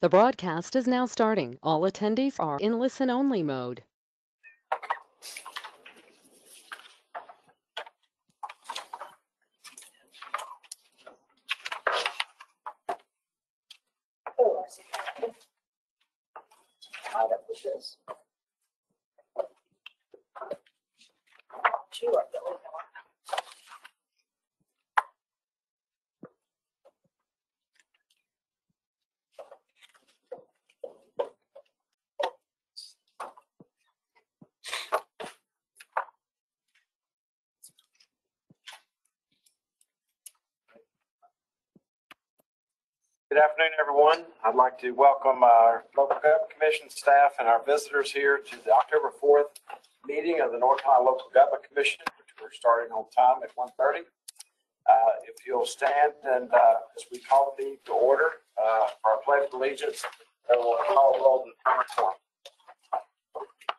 The broadcast is now starting. All attendees are in listen-only mode. Good afternoon, everyone. I'd like to welcome our local government commission staff and our visitors here to the October 4th meeting of the North Carolina Local Government Commission, which we're starting on time at 1:30. If you'll stand and as we call the meeting to order for our pledge of allegiance, and we'll call roll in the form.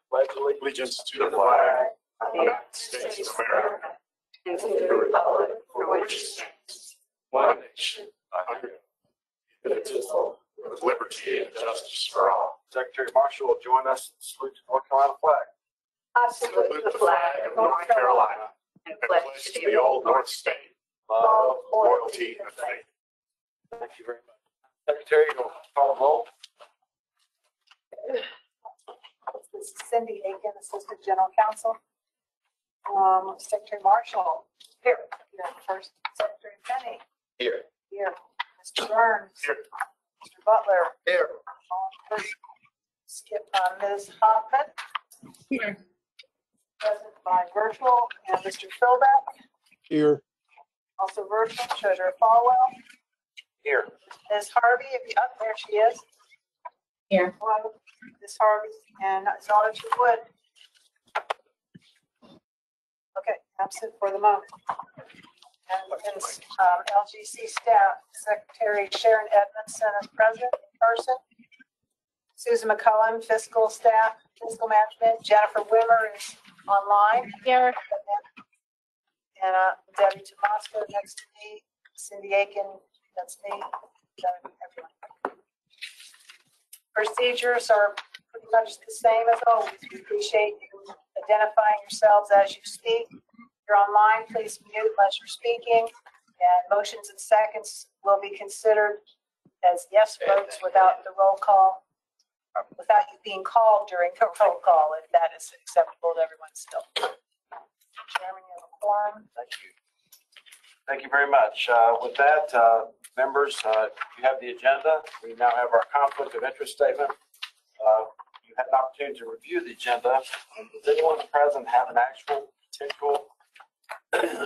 Pledge allegiance to the flag of the United States of America and to the republic for which it stands, one nation, under indivisible, with liberty and justice for all. Secretary Marshall will join us and salute the North Carolina flag. I salute the flag of North Carolina and pledge to the old North State, love, loyalty, and faith. Thank you very much. Secretary, you'll call the roll. This is Cindy Aiken, Assistant General Counsel. Secretary Marshall. Here. First Secretary Penny. Here. Here. Mr. Burns. Here. Mr. Butler. Here. Skip Ms. Hoffman. Here. Present by virtual, and Mr. Philbeck. Here. Also virtual, Treasurer Falwell. Here. Ms. Harvey, if you up there, she is. Here. Hello, Ms. Harvey, and it's Auditor Wood. Okay, absent for the moment. And LGC staff, Secretary Sharon Edmondson is present in person. Susan McCullum, fiscal staff, fiscal management. Jennifer Wimmer is online. Here. And Debbie Tomasco next to me. Cindy Aiken, that's me. Everyone. Procedures are pretty much the same as always. We appreciate you identifying yourselves as you speak. If you're online, please mute unless you're speaking. And motions and seconds will be considered as yes votes without the roll call, without you being called during the roll call, if that is acceptable to everyone still. Chairman, you have a quorum. Thank you. Thank you very much. With that, members, you have the agenda. We now have our conflict of interest statement. You had an opportunity to review the agenda. Does anyone present have an actual potential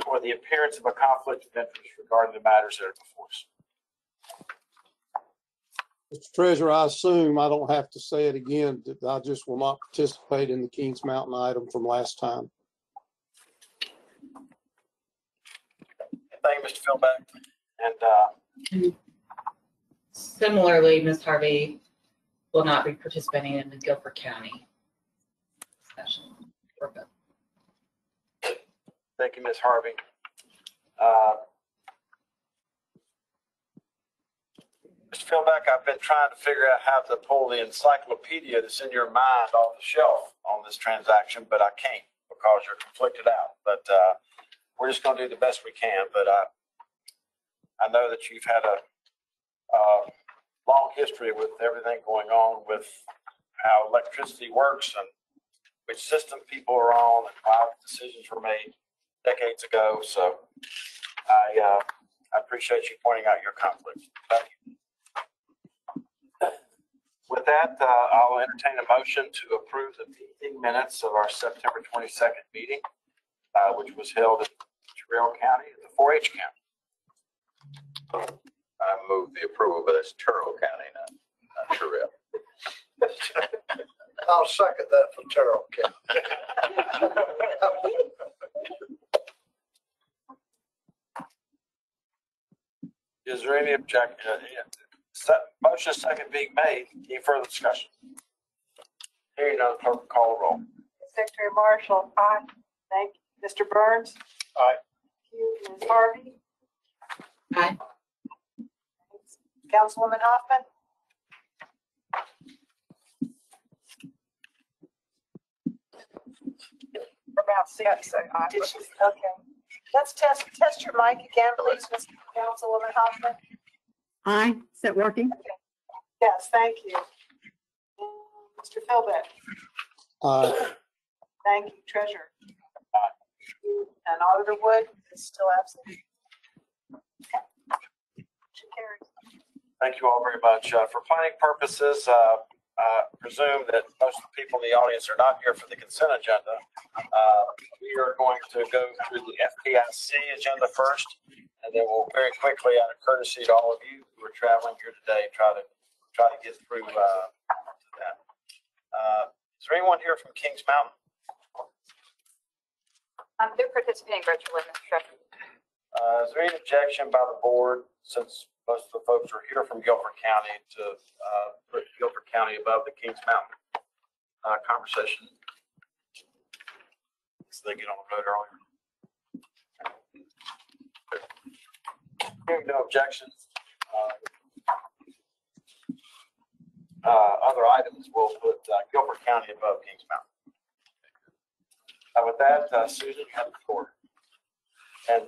or the appearance of a conflict of interest regarding the matters that are before us? Mr. Treasurer, I assume I don't have to say it again, that I just will not participate in the Kings Mountain item from last time. Thank you, Mr. Philbeck. And similarly, Ms. Harvey will not be participating in the Guilford County session. thank you, Ms. Harvey. Mr. Philbeck, I've been trying to figure out how to pull the encyclopedia that's in your mind off the shelf on this transaction, but I can't because you're conflicted out. But we're just going to do the best we can. But I know that you've had a long history with everything going on with how electricity works and which system people are on and why decisions were made decades ago. So I appreciate you pointing out your conflict. Thank you. With that, I'll entertain a motion to approve the meeting minutes of our September 22nd meeting, which was held in Terrell County at the 4-H County. I move the approval, but it's Terrell County, not Terrell. I'll second that for Terrell County. Is there any objection? Motion second being made. Any further discussion? Hearing none, clerk will call the roll. Secretary Marshall. Aye. Thank you. Mr. Burns. Aye. Thank you. Ms. Harvey. Aye. Councilwoman Hoffman. see. Did she? Okay. Let's test your mic again, please, Ms. Councilwoman Hoffman. Aye, is that working? Yes, thank you. Mr. Philbin, thank you. Treasurer. And Auditor Wood is still absent. Okay. Motion carries. Thank you all very much. For planning purposes, presume that most of the people in the audience are not here for the consent agenda. We are going to go through the FPIC agenda first, and then we'll very quickly, out of courtesy to all of you who are traveling here today, try to get through that. Is there anyone here from Kings Mountain? They're participating virtually, Mr. Treasurer. Is there any objection by the board, since most of the folks are here from Guilford County, to put Guilford County above the Kings Mountain conversation, so they get on the road earlier? Hearing no objections, other items, we'll put Guilford County above Kings Mountain. With that, Susan, you have the floor. And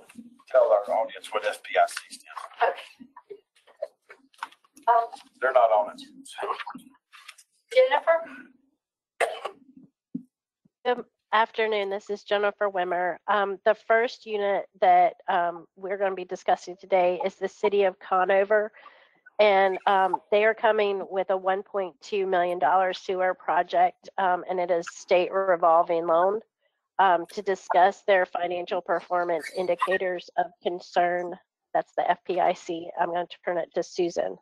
tell our audience what FPIC stands for. They're not on it. Jennifer? Good afternoon. This is Jennifer Wimmer. The first unit that we're going to be discussing today is the City of Conover. And they are coming with a $1.2 million sewer project, and it is state revolving loan to discuss their financial performance indicators of concern. That's the FPIC. I'm going to turn it to Susan.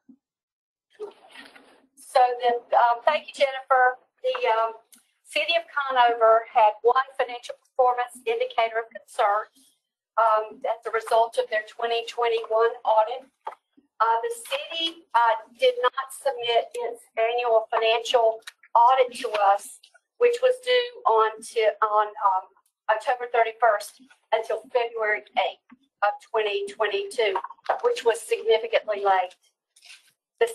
So thank you, Jennifer. The City of Conover had one financial performance indicator of concern as a result of their 2021 audit. The city did not submit its annual financial audit to us, which was due on October 31st until February 8th of 2022, which was significantly late. The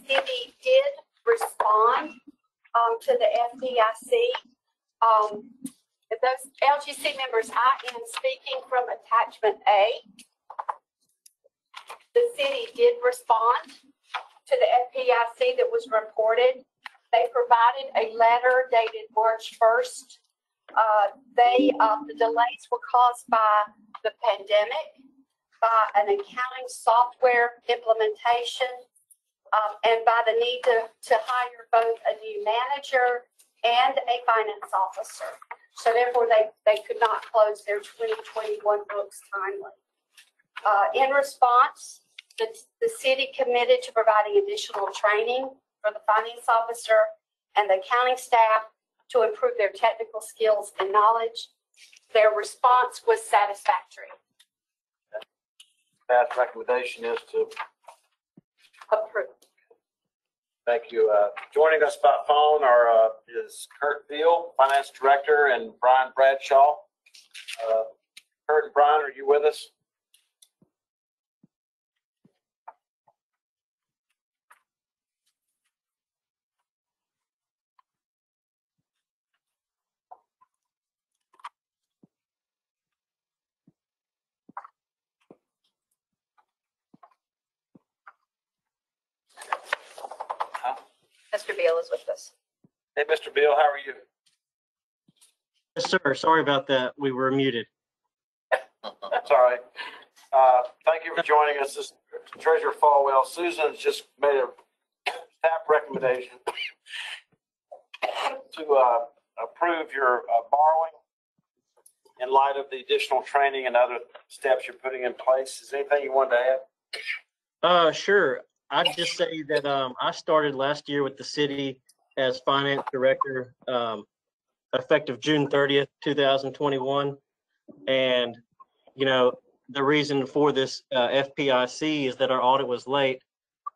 city did respond to the FDIC. Those LGC members, I am speaking from attachment A. The city did respond to the FPIC that was reported. They provided a letter dated March 1st. The delays were caused by the pandemic, by an accounting software implementation, and by the need to hire both a new manager and a finance officer. So therefore, they could not close their 2021 books timely. In response, the city committed to providing additional training for the finance officer and the accounting staff to improve their technical skills and knowledge. Their response was satisfactory. Staff's recommendation is to approve. Thank you. Joining us by phone is Kurt Beal, Finance Director, and Brian Bradshaw. Kurt and Brian, are you with us? Mr. Beal is with us. Hey, Mr. Beal, how are you? Yes, sir. Sorry about that. We were muted. That's all right. Thank you for joining us. This is Treasurer Falwell. Susan's just made a staff recommendation to approve your borrowing in light of the additional training and other steps you're putting in place. Is there anything you wanted to add? Sure. I'd just say that I started last year with the city as finance director, effective June 30th, 2021. And, you know, the reason for this FPIC is that our audit was late.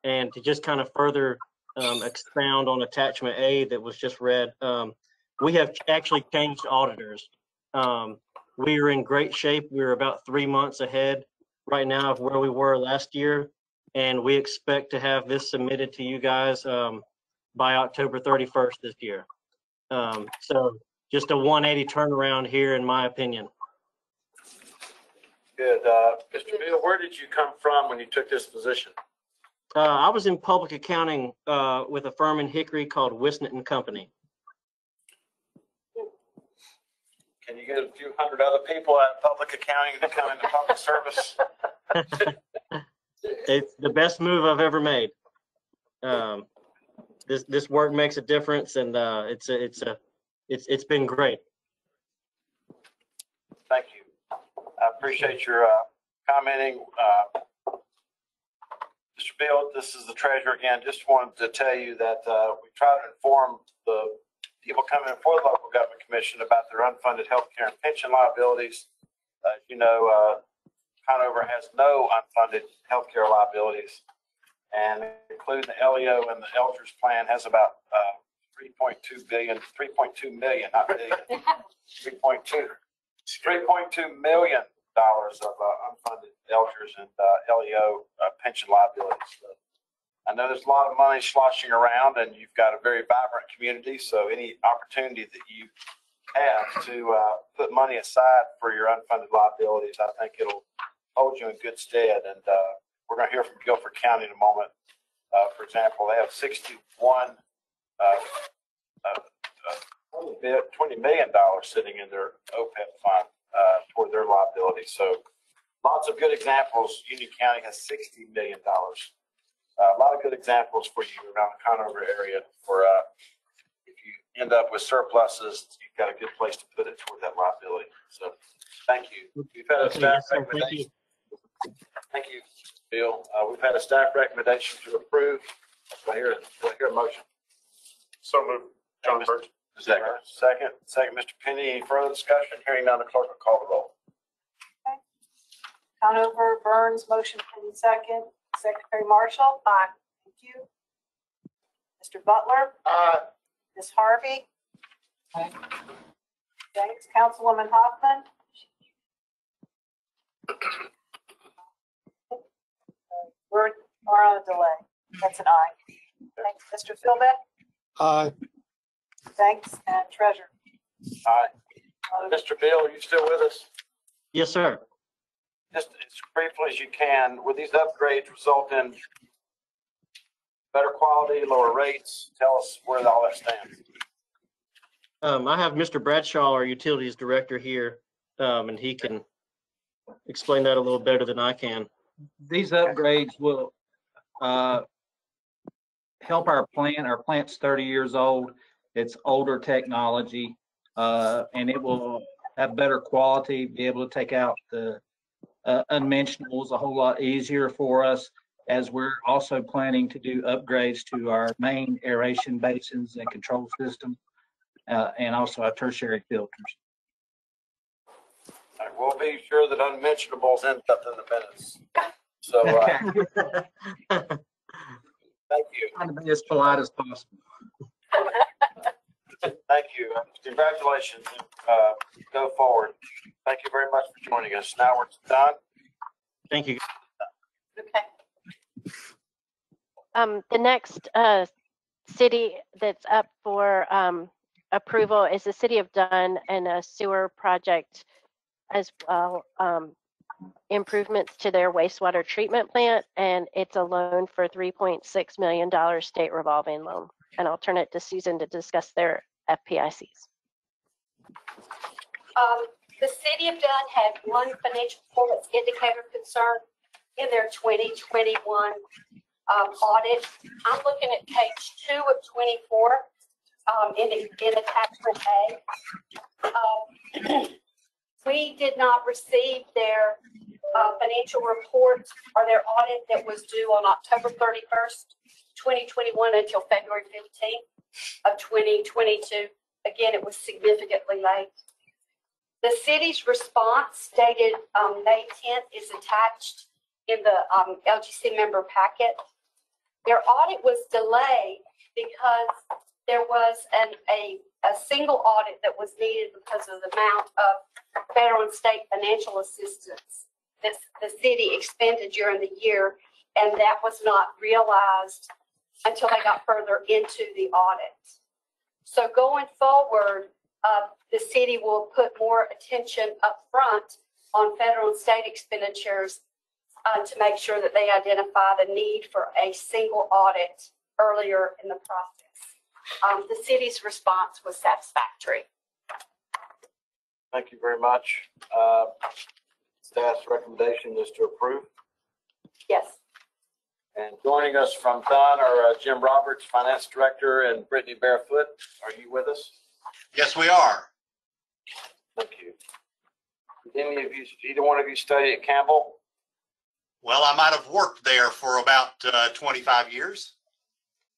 And to just kind of further expound on attachment A that was just read, we have actually changed auditors. We are in great shape. We're about 3 months ahead right now of where we were last year. And we expect to have this submitted to you guys by October 31st this year. So just a 180 turnaround here, in my opinion. Good. Mr. Beal, where did you come from when you took this position? I was in public accounting with a firm in Hickory called Wisnett and Company. Can you get a few hundred other people out of public accounting to come into public service? It's the best move I've ever made. This work makes a difference, and it's been great. Thank you. I appreciate your commenting. Mr. Beal, this is the treasurer again. Just wanted to tell you that we try to inform the people coming in for the local government commission about their unfunded health care and pension liabilities. As you know, Conover has no unfunded health care liabilities, and including the LEO and the Elders plan has about 3.2 million, not billion, 3.2 million dollars of unfunded Elders and LEO pension liabilities. So I know there's a lot of money sloshing around, and you've got a very vibrant community. So any opportunity that you have to put money aside for your unfunded liabilities, I think it'll hold you in good stead. And we're going to hear from Guilford County in a moment. For example, they have $61 $20 million sitting in their OPEB fund toward their liability. So lots of good examples. Union County has $60 million. A lot of good examples for you around the Conover area for if you end up with surpluses, you've got a good place to put it toward that liability. So thank you. We've had a staff recommendation. Thank you, Bill. We've had a staff recommendation to approve. Do I hear a motion? So moved. John Burge. Second, Mr. Penny. Any further discussion? Hearing none, the clerk will call the roll. Conover, Burns, motion pending second. Secretary Marshall? Aye. Thank you. Mr. Butler? Aye. Ms. Harvey? Aye. Thanks. Councilwoman Hoffman? We're on a delay. That's an aye. Thanks. Mr. Philbeck? Aye. Thanks. And Treasurer? Aye. Mr. Bill, are you still with us? Yes, sir. Just as briefly as you can, will these upgrades result in better quality, lower rates? Tell us where all that stands. I have Mr. Bradshaw, our utilities director here, and he can explain that a little better than I can. These upgrades will help our plant. Our plant's 30 years old. It's older technology, and it will have better quality, be able to take out the unmentionables a whole lot easier for us, as we're also planning to do upgrades to our main aeration basins and control system, and also our tertiary filters. We'll be sure that unmentionables end up in the minutes. So thank you. Trying to be as polite as possible. Thank you. Congratulations. Go forward. Thank you very much for joining us. Now we're done. Thank you. Okay. The next city that's up for approval is the city of Dunn, and a sewer project as well, improvements to their wastewater treatment plant, and it's a loan for $3.6 million state revolving loan. And I'll turn it to Susan to discuss their FPICs. The city of Dunn had one financial performance indicator concern in their 2021 audit. I'm looking at page 2 of 24 in attachment A. We did not receive their financial report or their audit that was due on October 31st, 2021 until February 15th of 2022. Again, it was significantly late. The city's response dated May 10th is attached in the LGC member packet. Their audit was delayed because there was a single audit that was needed because of the amount of federal and state financial assistance that the city expended during the year, and that was not realized until they got further into the audit. So going forward, the city will put more attention up front on federal and state expenditures to make sure that they identify the need for a single audit earlier in the process. The city's response was satisfactory. Thank you very much. Staff's recommendation is to approve. Yes. And joining us from Dunn are Jim Roberts, Finance Director, and Brittany Barefoot. Are you with us? Yes, we are. Thank you. Did either one of you study at Campbell? Well, I might have worked there for about 25 years.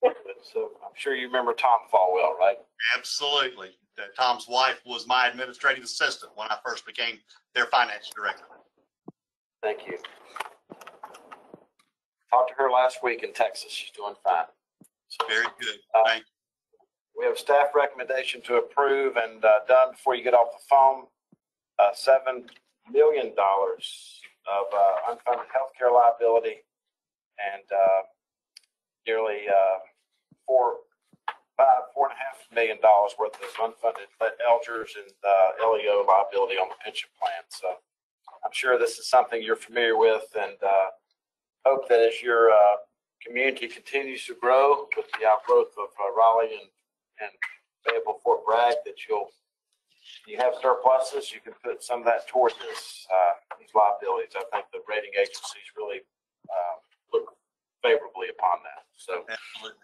So I'm sure you remember Tom Falwell, right? Absolutely. Tom's wife was my administrative assistant when I first became their finance director. Thank you. Talked to her last week in Texas. She's doing fine. So, very good. Thank you. We have a staff recommendation to approve, and Dunn, before you get off the phone, $7 million of unfunded healthcare liability and nearly $4.5 million worth of unfunded Elgers and LEO liability on the pension plan. So I'm sure this is something you're familiar with, and hope that as your community continues to grow with the outgrowth of Raleigh and Fayetteville, Fort Bragg, that you have surpluses, you can put some of that towards these liabilities. I think the rating agencies really look favorably upon that. So absolutely.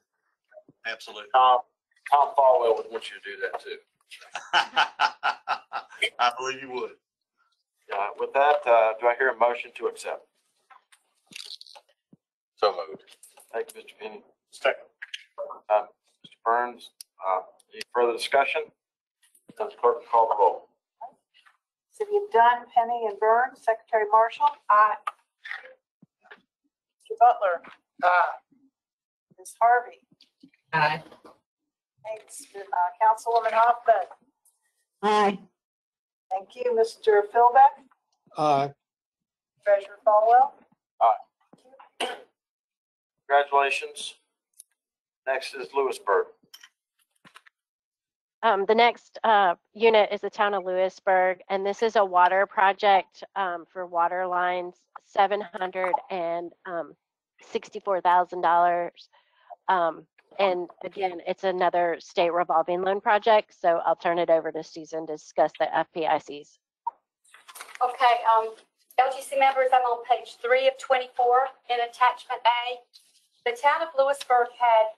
Absolutely. Tom Falwell would want you to do that too. I believe you would. With that, do I hear a motion to accept? So moved. Thank you, Mr. Penny. Second. Mr. Burns, any further discussion? Clerk will call the roll. City of Dunn, Penny, and Burns. Secretary Marshall. Aye. Mr. Butler. Aye. Ms. Harvey. Aye. Thanks. Councilwoman Hoffman. Aye. Thank you. Mr. Philbeck. Aye. Treasurer Falwell. Congratulations. Next is Lewisburg. The next unit is the town of Lewisburg, and this is a water project for water lines, $764,000. And again, it's another state revolving loan project, so I'll turn it over to Susan to discuss the FPICs. Okay, LGC members, I'm on page 3 of 24 in attachment A. The town of Lewisburg had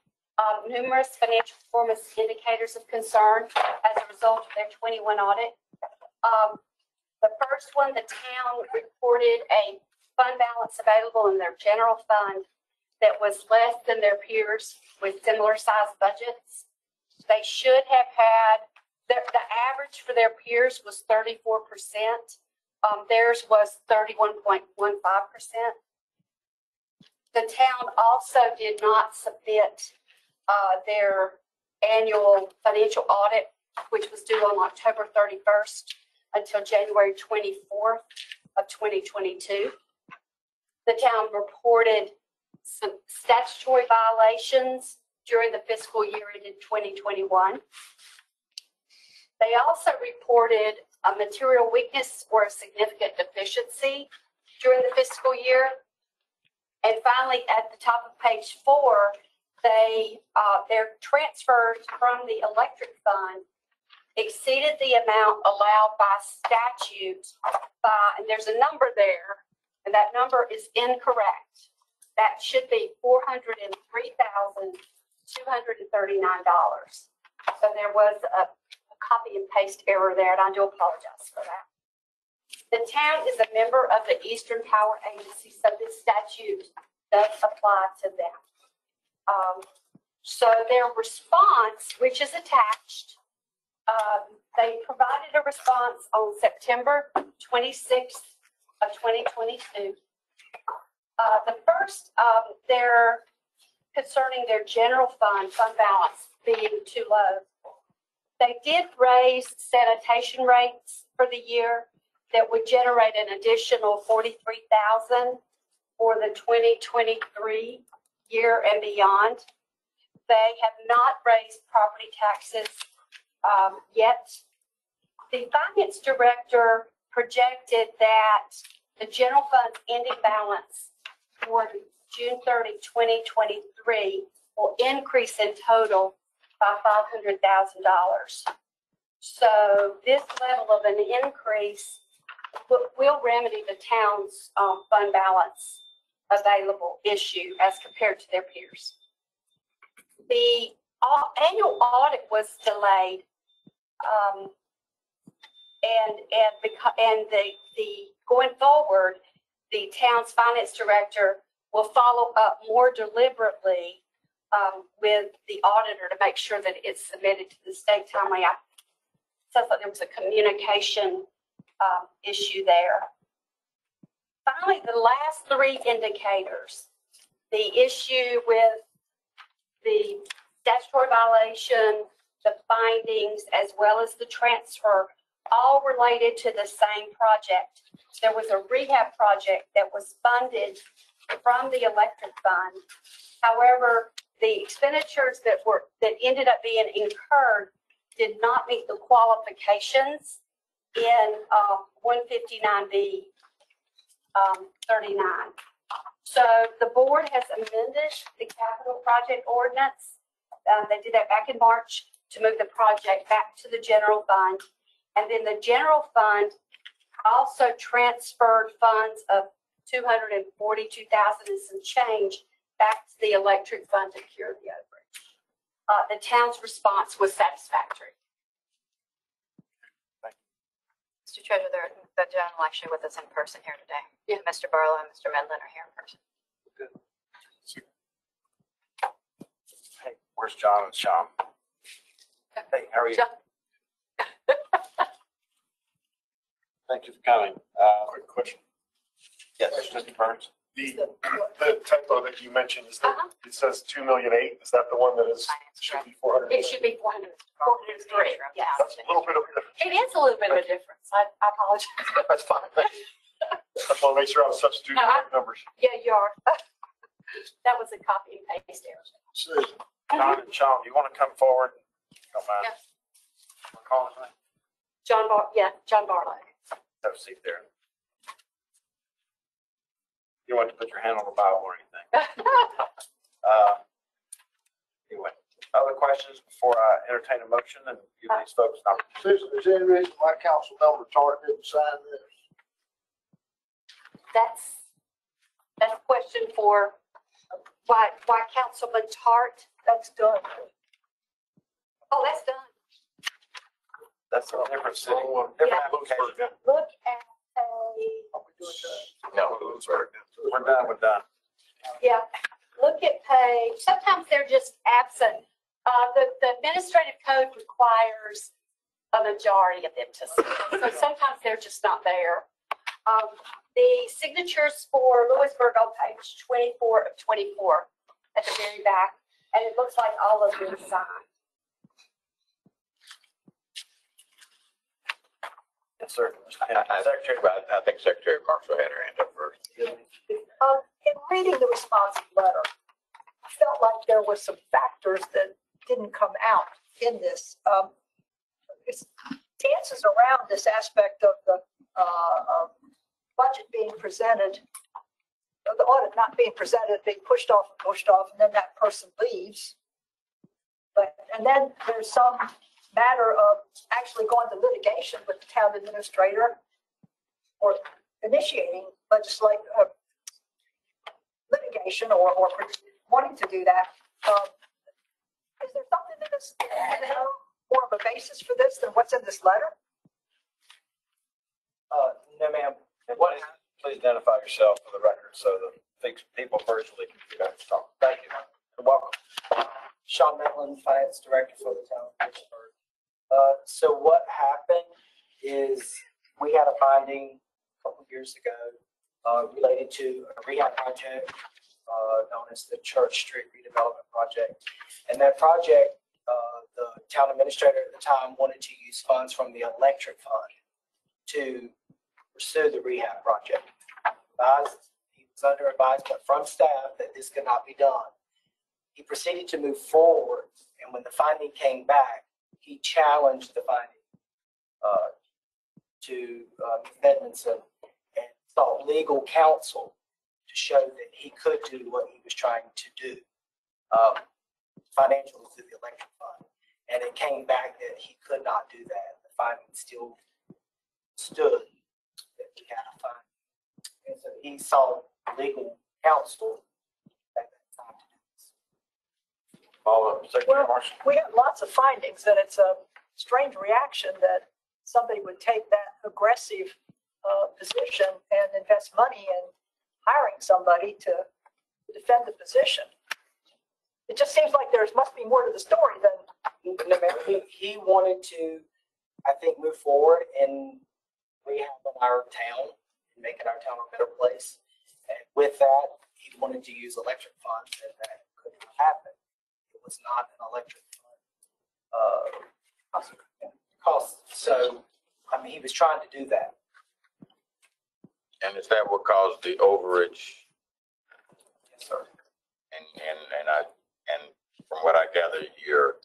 numerous financial performance indicators of concern as a result of their 21 audit. The first one, the town reported a fund balance available in their general fund that was less than their peers with similar size budgets. They should have had, the average for their peers was 34%. Theirs was 31.15%. The town also did not submit their annual financial audit, which was due on October 31st until January 24th of 2022. The town reported some statutory violations during the fiscal year ended 2021. They also reported a material weakness or a significant deficiency during the fiscal year. And finally, at the top of page 4, their transfers from the electric fund exceeded the amount allowed by statute and there's a number there, and that number is incorrect. That should be $403,239. So there was a copy and paste error there, and I do apologize for that. The town is a member of the Eastern Power Agency, so this statute does apply to them. So their response, which is attached, they provided a response on September 26th of 2022. The first, they're concerning their general fund balance being too low. They did raise sanitation rates for the year that would generate an additional $43,000 for the 2023 year and beyond. They have not raised property taxes yet The finance director projected that the general fund's ending balance for June 30, 2023 will increase in total by $500,000. So this level of an increase will remedy the town's fund balance available issue as compared to their peers. The annual audit was delayed, and the going forward, the town's finance director will follow up more deliberately with the auditor to make sure that it's submitted to the state timely. It sounds like there was a communication issue there. Finally, the last three indicators, the issue with the statutory violation, the findings, as well as the transfer, all related to the same project. There was a rehab project that was funded from the electric fund. However, the expenditures that ended up being incurred did not meet the qualifications in 159B 39. So the board has amended the capital project ordinance. They did that back in March to move the project back to the general fund. And then the general fund also transferred funds of $242,000 and some change back to the electric fund to cure the overage. The town's response was satisfactory. Mr. Treasurer, the gentleman actually with us in person here today. Yeah. Mr. Barlow and Mr. Medlin are here in person. Good. Hey, where's John and Sean? Hey, how are you? Thank you for coming. Quick question. Yes, Mr. Burns. The typo that you mentioned is that it says 2,000,008. Is that the one that is should be 400? It should be 403. Yeah. That's a little bit of a difference. It is a little bit of a difference. I apologize. That's fine. Thank you. I just want to make sure I was substituting the right numbers. Yeah, you are. That was a copy and paste error. John and Sean, do you want to come forward? Don't mind. Yes. Call his name. John Barlow. Have a seat there. You don't want to put your hand on the Bible or anything. Anyway, other questions before I entertain a motion and give these folks an opportunity? Susan, is there any reason why Councilmember Tartt didn't sign this? That's a question for why Councilman Tartt. That's done. Oh, that's done. That's a different city, different Yeah. application. Look at No, We're done. Yeah, look at page, sometimes they're just absent. The administrative code requires a majority of them to sign, so sometimes they're just not there. The signatures for Lewisburg on page 24 of 24 at the very back, and it looks like all of them signed. Yes, sir. I think Secretary Marshall had her hand up first. In reading the responsive letter, I felt like there were some factors that didn't come out in this. It dances around this aspect of the budget being presented, the audit not being presented, being pushed off, and then that person leaves. And then there's some matter of actually going to litigation with the town administrator or initiating litigation or wanting to do that. Is there something in this, more of a basis for this than what's in this letter? No, ma'am. Please identify yourself for the record so that people virtually can figure out your talk. Thank you. You're welcome. Sean Medlin, Finance Director for the town of Pittsburgh. So what happened is we had a finding a couple of years ago related to a rehab project known as the Church Street Redevelopment Project. And that project, the town administrator at the time wanted to use funds from the electric fund to pursue the rehab project. He was under advisement from staff that this could not be done. He proceeded to move forward, and when the finding came back, he challenged the finding, to Edmondson and sought legal counsel to show that he could do what he was trying to do financially through the electric fund. And it came back that he could not do that. The finding still stood that he had a fine. And so he sought legal counsel at that time to do this. Follow up, Secretary Well, Marshall. we have lots of findings, and it's a strange reaction that somebody would take that aggressive position and invest money in hiring somebody to defend the position. It just seems like there must be more to the story than. He wanted to, I think, move forward in rehabbing our town, and making our town a better place. And with that, he wanted to use electric funds, and that couldn't happen. It was not an electric fund cost. So, I mean, he was trying to do that. And is that what caused the overage? Yes, sir. And from what I gather, you're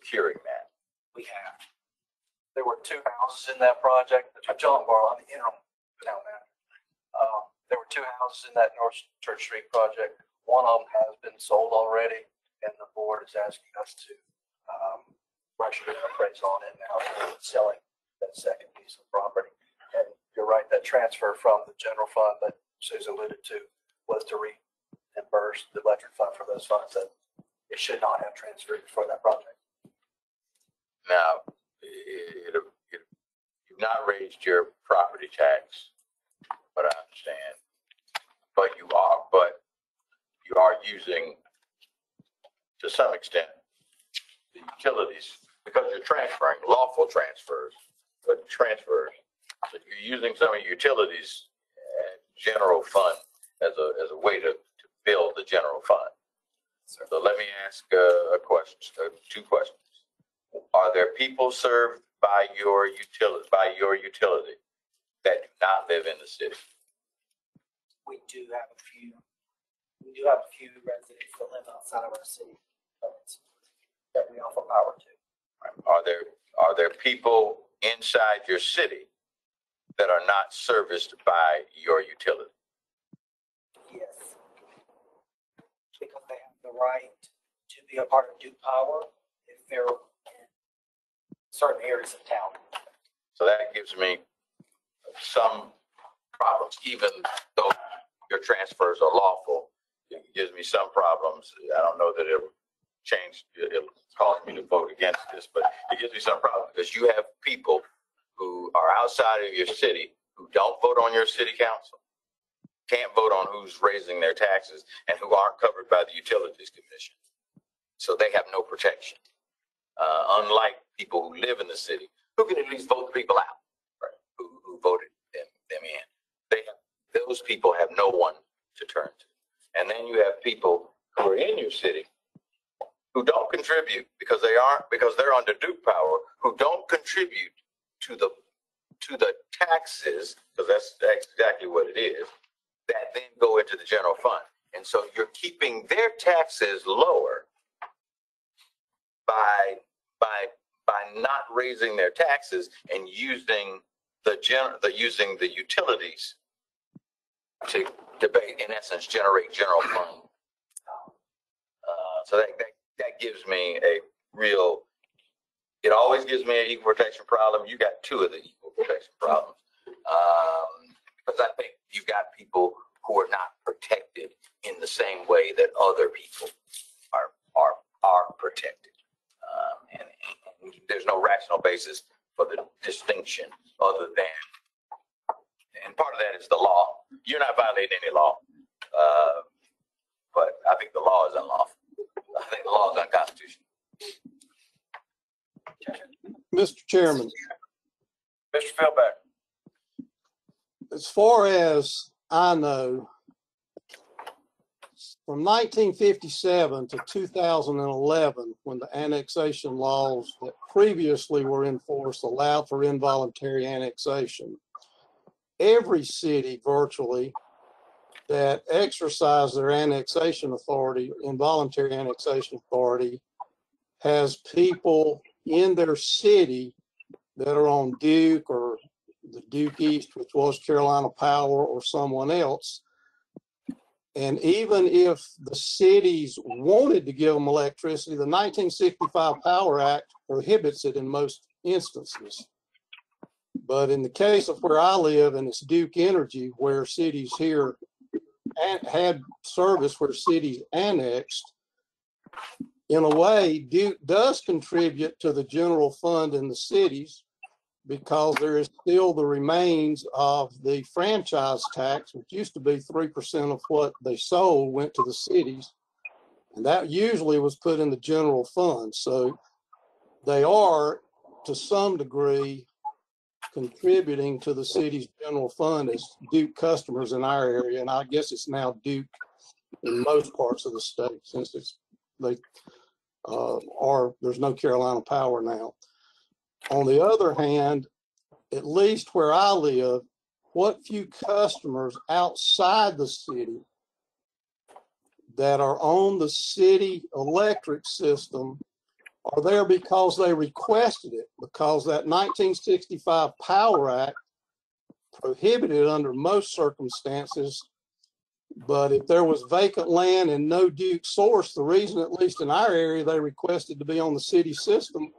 curing that. We have. There were two houses in that project. John Barlow, I'm the interim town manager. There were two houses in that North Church Street project. One of them has been sold already, and the board is asking us to rush an appraisal on it now, selling that second piece of property. And you're right, that transfer from the general fund that Susan alluded to was to reimburse the electric fund for those funds that it should not have transferred for that project. Now, you've not raised your property tax, but I understand. But you are using, to some extent, the utilities, because you're transferring lawful transfers, but transfers. So you're using some of your utilities general fund as a way to build the general fund. So let me ask a question, two questions. Are there people served by your utility that do not live in the city? We do have a few. We do have a few residents that live outside of our city limits that we offer power to. Are there people inside your city that are not serviced by your utility? Yes. Because they have the right to be a part of Duke Power if they're in certain areas of town. So that gives me some problems, even though your transfers are lawful. It gives me some problems. I don't know that it'll change, it'll cause me to vote against this, but it gives me some problems because you have people who are outside of your city who don't vote on your city council, can't vote on who's raising their taxes, and who aren't covered by the Utilities Commission. So they have no protection. Unlike people who live in the city, who can at least vote the people out, right? Who voted them in. Those people have no one to turn to. And then you have people who are in your city who don't contribute because they're under Duke Power, who don't contribute to the taxes, because that's exactly what it is, that then go into the general fund. And so you're keeping their taxes lower by not raising their taxes and using the utilities to debate, in essence, generate general fund. So that gives me a real, it always gives me an equal protection problem. You got two of the equal protection problems. Because I think you've got people who are not protected in the same way that other people are protected. And there's no rational basis for the distinction other than, and part of that is the law. You're not violating any law, but I think the law is unlawful. I think the law is unconstitutional. Mr. Chairman, Mr. Philbeck. as far as I know, from 1957 to 2011, when the annexation laws that previously were in force allowed for involuntary annexation, every city virtually that exercised their annexation authority, involuntary annexation authority, has people in their city that are on Duke or the Duke East, which was Carolina Power or someone else. And even if the cities wanted to give them electricity, the 1965 Power Act prohibits it in most instances. But in the case of where I live, and it's Duke Energy, where cities here had service where cities annexed, in a way, Duke does contribute to the general fund in the cities because there is still the remains of the franchise tax, which used to be 3% of what they sold went to the cities. And that usually was put in the general fund. So they are, to some degree, contributing to the city's general fund as Duke customers in our area. And I guess it's now Duke in most parts of the state since there's no Carolina Power now. On the other hand, at least where I live, what few customers outside the city that are on the city electric system are there because they requested it, because that 1965 Power Act prohibited it under most circumstances. But if there was vacant land and no Duke source, the reason, at least in our area, they requested to be on the city system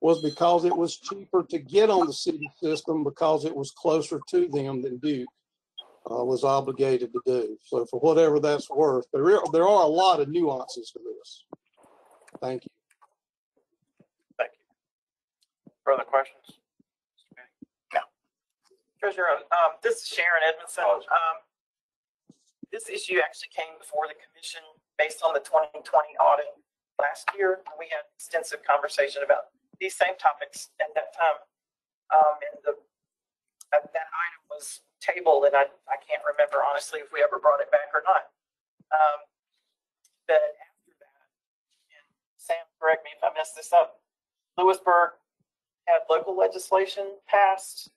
was because it was cheaper to get on the city system because it was closer to them than Duke was obligated to do. So for whatever that's worth, there are a lot of nuances to this. Thank you. Thank you. Further questions? No. Treasurer, this is Sharon Edmondson. This issue actually came before the commission based on the 2020 audit last year. We had extensive conversation about these same topics at that time. And that item was tabled, and I can't remember honestly if we ever brought it back or not. But after that, and Sam, correct me if I mess this up, Lewisburg had local legislation passed.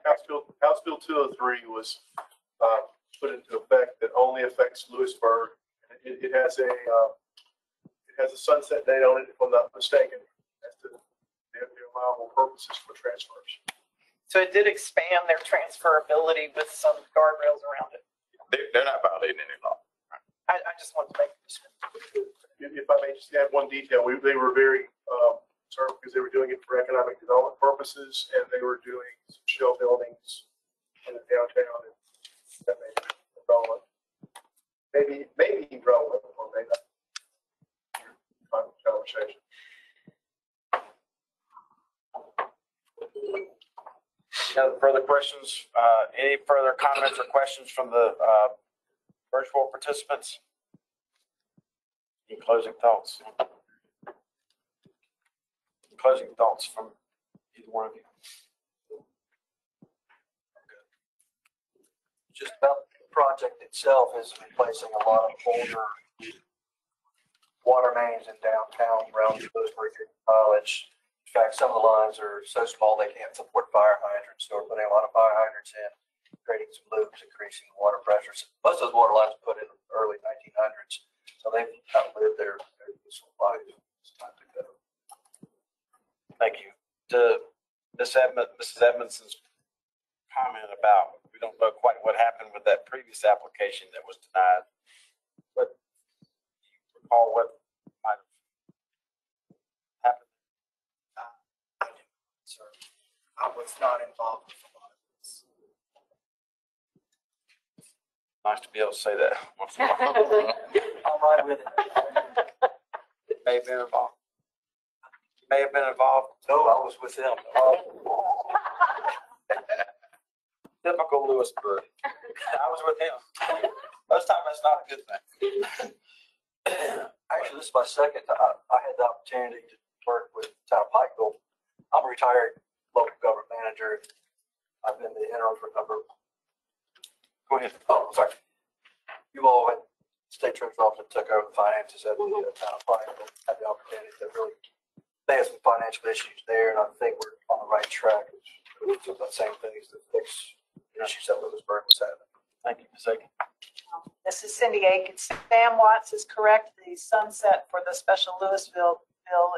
House Bill 203 was put into effect that only affects Lewisburg. It has a sunset date on it, if I'm not mistaken, as to the allowable purposes for transfers. So it did expand their transferability with some guardrails around it. They're not violating any law. I just wanted to make this. If I may just add one detail, they were very concerned because they were doing it for economic development purposes, and they were doing some shell buildings in the downtown, and that made it relevant. Maybe relevant, or maybe not. Fun conversation. Any other further questions? Any further comments or questions from the virtual participants? Any closing thoughts? Closing thoughts from either one of you? Just about the project itself is replacing a lot of older water mains in downtown around Lewisburg College. In fact, some of the lines are so small they can't support fire hydrants, so we're putting a lot of fire hydrants in, creating some loops, increasing the water pressure. Most of those water lines were put in the early 1900s, so they've outlived their useful life. It's time to go. Thank you. To Mrs. Edmondson's comment about we don't know quite what happened with that previous application that was denied, but you recall what might have happened? I do, sir. I was not involved with a lot of this. Nice to be able to say that once in a while. I'm right with it. May have been involved. May have been involved. No, I was with them. Typical Lewisburg. I was with him. Most times that's not a good thing. Actually, this is my second time. I had the opportunity to work with Town of Pikeville. I'm a retired local government manager. I've been the interim for a number. Go ahead. Oh, sorry. You all had state treasurer's office took over the finances at the Town of Pikeville. Had the opportunity to really, they had some financial issues there, and I think we're on the right track. We're doing the same things to fix the issues that Lewisburg was having. Thank you, Ms. Aiken. This is Cindy Aiken. Sam Watts is correct. The sunset for the special Louisville bill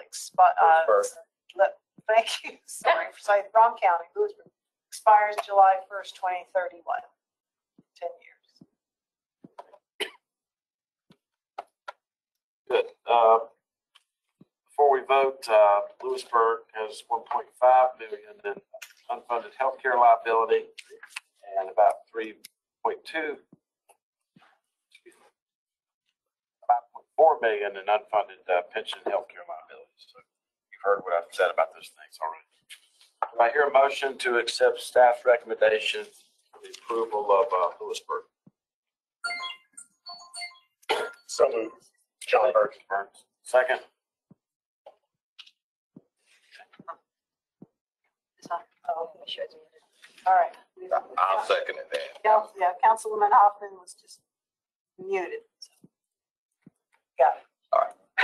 thank you. Sorry for saying wrong county. Lewisburg expires July 1st, 2031. 10 years. Good. Before we vote, Lewisburg has 1.5 million in unfunded healthcare liability and about 5.4 million in unfunded pension and healthcare liabilities. So you've heard what I've said about those things already. Do I hear a motion to accept staff's recommendation for the approval of Lewisburg? So moved. John Burns. Second. Oh, all right. I'll second it then. Yeah, Councilwoman Hoffman was just muted. Got it. All right. I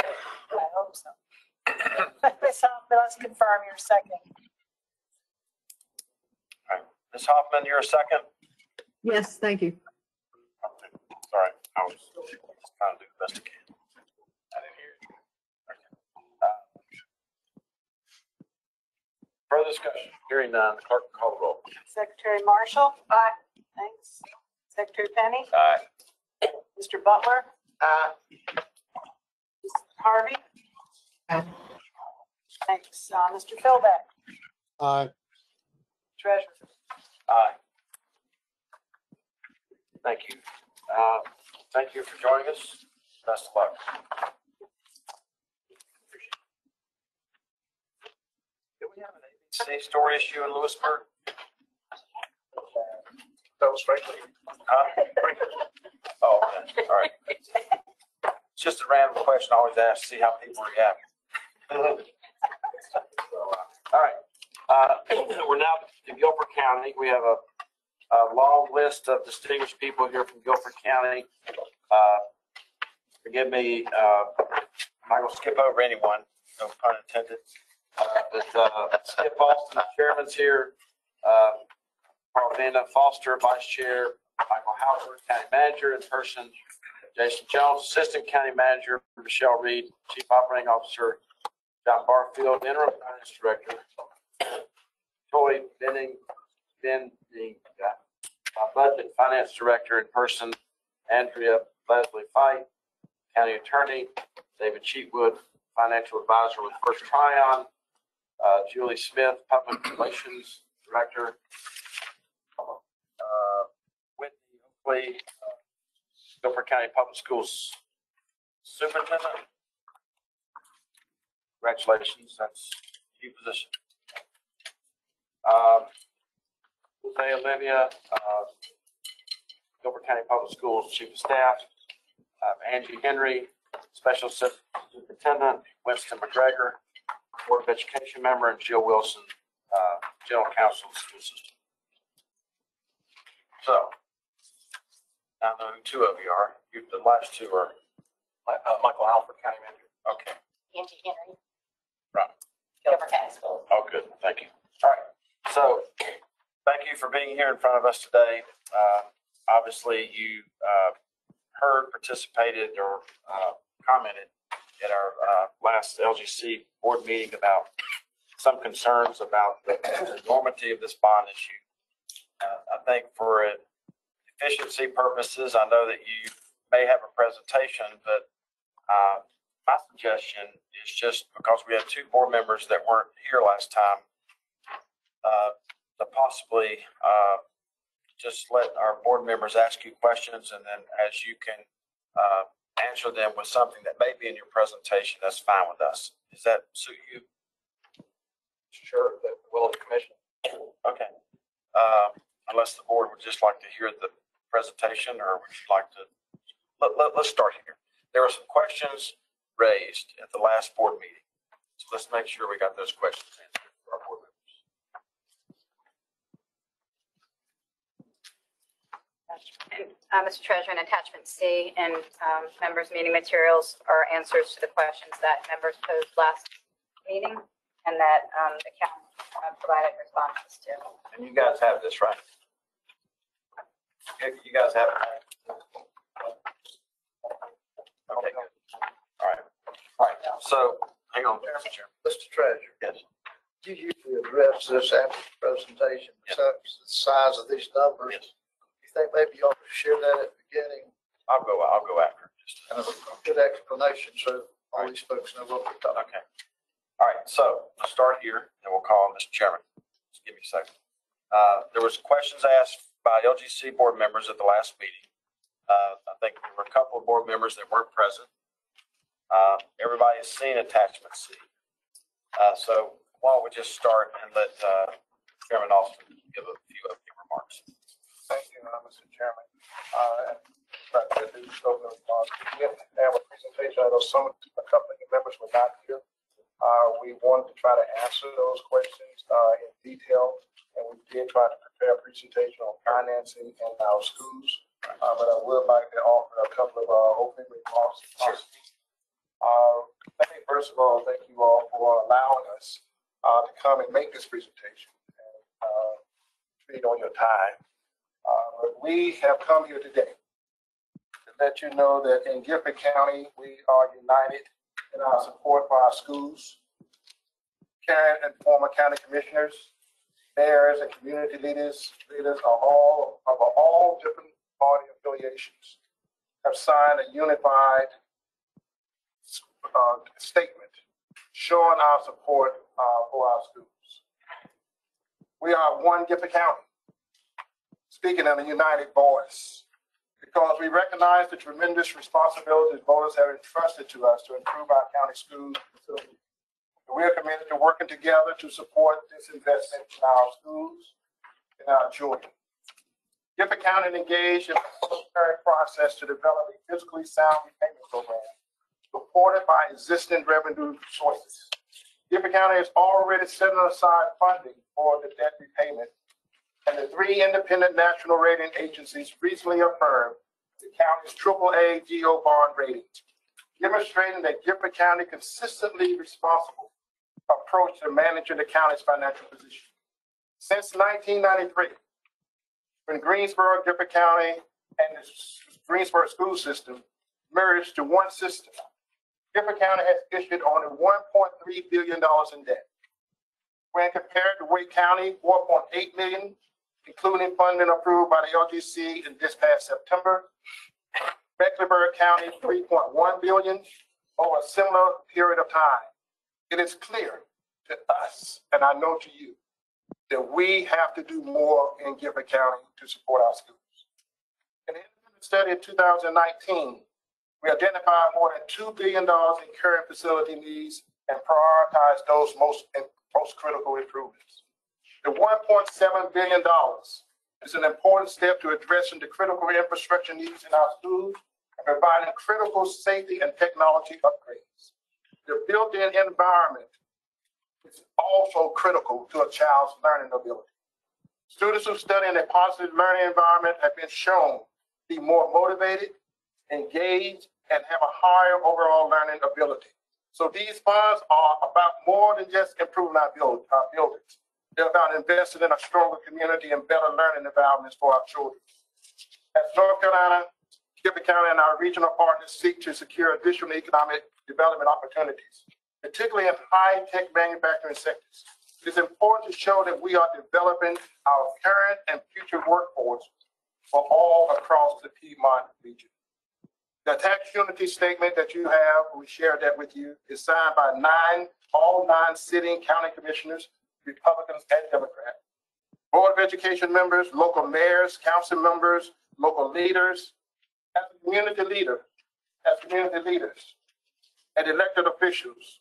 hope so. Ms. Hoffman, let's confirm your second. All right. Ms. Hoffman, you're a second? Yes, thank you. Sorry, I was just trying to do the best I can. I didn't hear you. Okay. Further discussion? Hearing none, the clerk will call the roll. Secretary Marshall? Aye. Thanks. Secretary Penny? Aye. Mr. Butler? Aye. Mr. Harvey? Aye. Thanks. Mr. Philbeck? Aye. Treasurer? Aye. Thank you. Thank you for joining us. Best of luck. Do we have an ABC store issue in Lewisburg? That was Franklin. Oh, okay. All right. It's just a random question I always ask, see how people react. All right. We're now in Guilford County. We have a long list of distinguished people here from Guilford County. Forgive me, I'm not going to skip over anyone, no pun intended. But Skip Austin, the chairman's here. Carl Vanda Foster, vice chair. Michael Howard, county manager in person. Jason Jones, assistant county manager. Michelle Reed, chief operating officer. John Barfield, interim finance director. Toy Benning, the budget finance director in person. Andrea Leslie Fight, county attorney. David Cheatwood, financial advisor with First Tryon. Julie Smith, public relations director. Whitney Oakley, Guilford County Public Schools superintendent. Congratulations, that's a key position. Jose Olivia, Guilford County Public Schools chief of staff. Angie Henry, special superintendent. Winston McGregor, Board of Education member, and Jill Wilson, general counsel of the school system. So, I know who two of you are. The last two are Michael Alford, county manager. Okay. Angie Henry. Right. Guilford County Schools. Oh, good. Thank you. All right. So, thank you for being here in front of us today. Obviously, you heard, participated, or commented at our last LGC board meeting about some concerns about the enormity of this bond issue. I think for efficiency purposes, I know that you may have a presentation, but my suggestion is just because we had two board members that weren't here last time, to possibly just let our board members ask you questions, and then as you can answer them with something that may be in your presentation, that's fine with us. Does that suit you? Sure, the will of the commission. Okay. Unless the board would just like to hear the presentation, or would you like to, let's start here. There were some questions raised at the last board meeting. So let's make sure we got those questions answered for our board members. Mr. Treasurer, in attachment C and members' meeting materials are answers to the questions that members posed last meeting and that the county provided responses to. And you guys have this, right? You guys have it. Okay, good. All right. So, hang on, Mr. Chair. Mr. Treasurer. Yes. You usually address this after the presentation, the size of these numbers. You think maybe you ought to share that at the beginning? I'll go after. And a good explanation so all these folks know what we're talking about. Okay. All right, so let's start here and we'll call on Mr. Chairman. Just give me a second. There was questions asked by LGC board members at the last meeting. I think there were a couple of board members that weren't present. Everybody has seen attachment C. So why don't we just start and let Chairman Austin give a few opening remarks. Thank you, Mr. Chairman. We have a presentation. I know a couple of the members were not here. We wanted to try to answer those questions in detail, and we did try to prepare a presentation on financing in our schools. But I would like to offer a couple of opening remarks. Sure. Let me first of all thank you all for allowing us to come and make this presentation and feed on your time. But we have come here today to let you know that in Gifford County, we are united in our support for our schools. Current and former county commissioners, mayors, and community leaders are all different party affiliations have signed a unified statement showing our support for our schools. We are one Gifford County, speaking in a united voice, because we recognize the tremendous responsibilities voters have entrusted to us to improve our county schools. We are committed to working together to support this investment in our schools and our children. Gifford County engaged in a current process to develop a fiscally sound repayment program supported by existing revenue sources. Gifford County is already setting aside funding for the debt repayment, and the 3 independent national rating agencies recently affirmed the county's AAA GO bond rating, demonstrating that Gifford County consistently responsible approach to managing the county's financial position. Since 1993, when Greensboro, Gifford County, and the Greensboro school system merged to one system, Gifford County has issued only $1.3 billion in debt. When compared to Wake County, $4.8 million, including funding approved by the LGC in this past September, Mecklenburg County, $3.1 billion over a similar period of time. It is clear to us, and I know to you, that we have to do more in Gifford County to support our schools. In an independent study in 2019, we identified more than $2 billion in current facility needs and prioritized those most critical improvements. The $1.7 billion is an important step to addressing the critical infrastructure needs in our schools and providing critical safety and technology upgrades. The built-in environment is also critical to a child's learning ability. Students who study in a positive learning environment have been shown to be more motivated, engaged, and have a higher overall learning ability. So these funds are about more than just improving our buildings. They're about investing in a stronger community and better learning environments for our children. As North Carolina, Gifford County, and our regional partners seek to secure additional economic development opportunities, particularly in high-tech manufacturing sectors, it is important to show that we are developing our current and future workforce for all across the Piedmont region. The tax unity statement that you have, we shared that with you, is signed by all nine sitting county commissioners, Republicans and Democrats, Board of Education members, local mayors, council members, local leaders, as community leaders, and elected officials.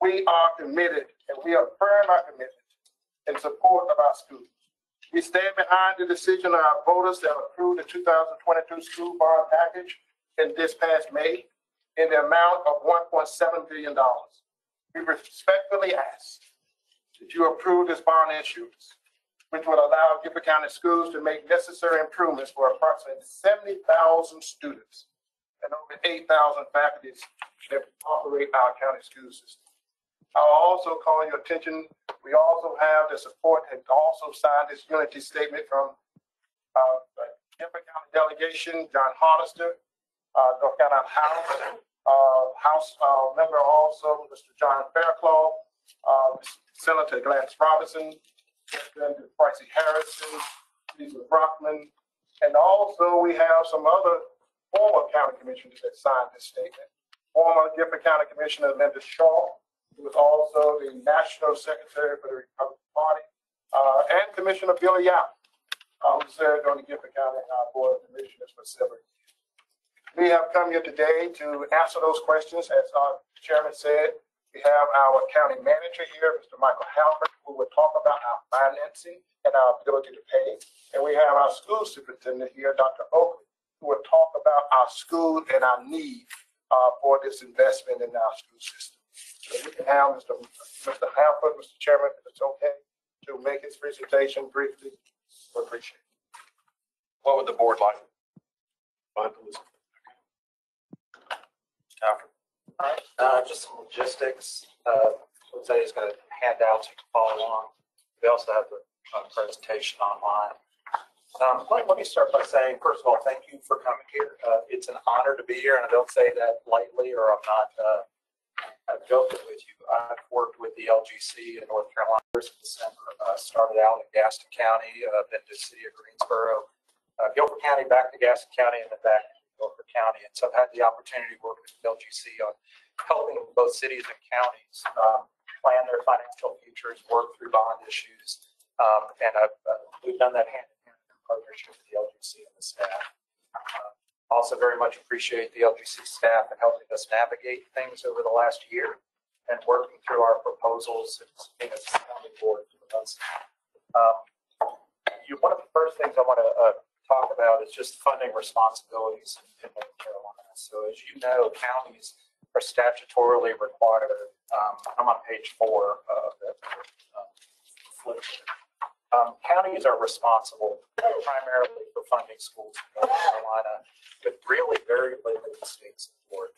We are committed, and we affirm our commitment in support of our schools. We stand behind the decision of our voters that approved the 2022 school bond package in this past May in the amount of $1.7 billion. We respectfully ask that you approve this bond issuance, which will allow Gifford County schools to make necessary improvements for approximately 70,000 students and over 8,000 faculties that operate our county school system. I'll also call your attention, we also have the support and also signed this unity statement from the Gifford County delegation, John Hollister, North Carolina House member also, Mr. John Fairclough, Senator Gladys Robinson, Representative Pricey Harrison, Lisa Brockman, and also we have some other former county commissioners that signed this statement. Former Gifford County Commissioner Linda Shaw, who was also the National Secretary for the Republican Party, and Commissioner Billy Yap, who served on the Gifford County Board of Commissioners for several years. We have come here today to answer those questions. As our chairman said, we have our county manager here, Mr. Michael Halpert, who will talk about our financing and our ability to pay. And we have our school superintendent here, Dr. Oakley, who will talk about our school and our need for this investment in our school system. So we can have Mr. Halpert, Mr. Chairman, if it's okay, to make his presentation briefly. We appreciate it. What would the board like? Just some logistics. Jose is going to hand out so you can follow along. We also have the presentation online. Let me start by saying, first of all, thank you for coming here. It's an honor to be here, and I don't say that lightly, or I'm not joking with you. I've worked with the LGC in North Carolina since December. Started out in Gaston County, then to the city of Greensboro, Guilford County, back to Gaston County, and then back to Guilford County. And so I've had the opportunity to work with the LGC on helping both cities and counties plan their financial futures, work through bond issues, and we've done that hand in hand in partnership with the LGC and the staff. Also very much appreciate the LGC staff in helping us navigate things over the last year and working through our proposals and being a county board with us. One of the first things I want to talk about is just funding responsibilities in North Carolina. So as you know, counties are statutorily required. I'm on page 4 of the flip. Counties are responsible primarily for funding schools in North Carolina with really very limited state support.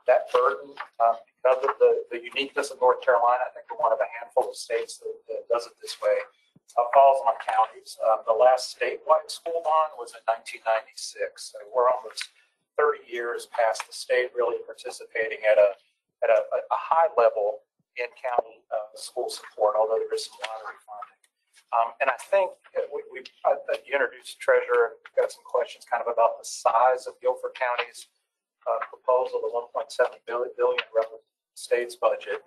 That burden, because of the uniqueness of North Carolina, I think we're one of a handful of states that does it this way, falls on counties. The last statewide school bond was in 1996. So we're almost 30 years past the state really participating at a high level in county school support, although there is some lottery funding. And I think you introduced Treasurer, got some questions kind of about the size of Guilford County's proposal, the $1.7 billion relative to the state's budget.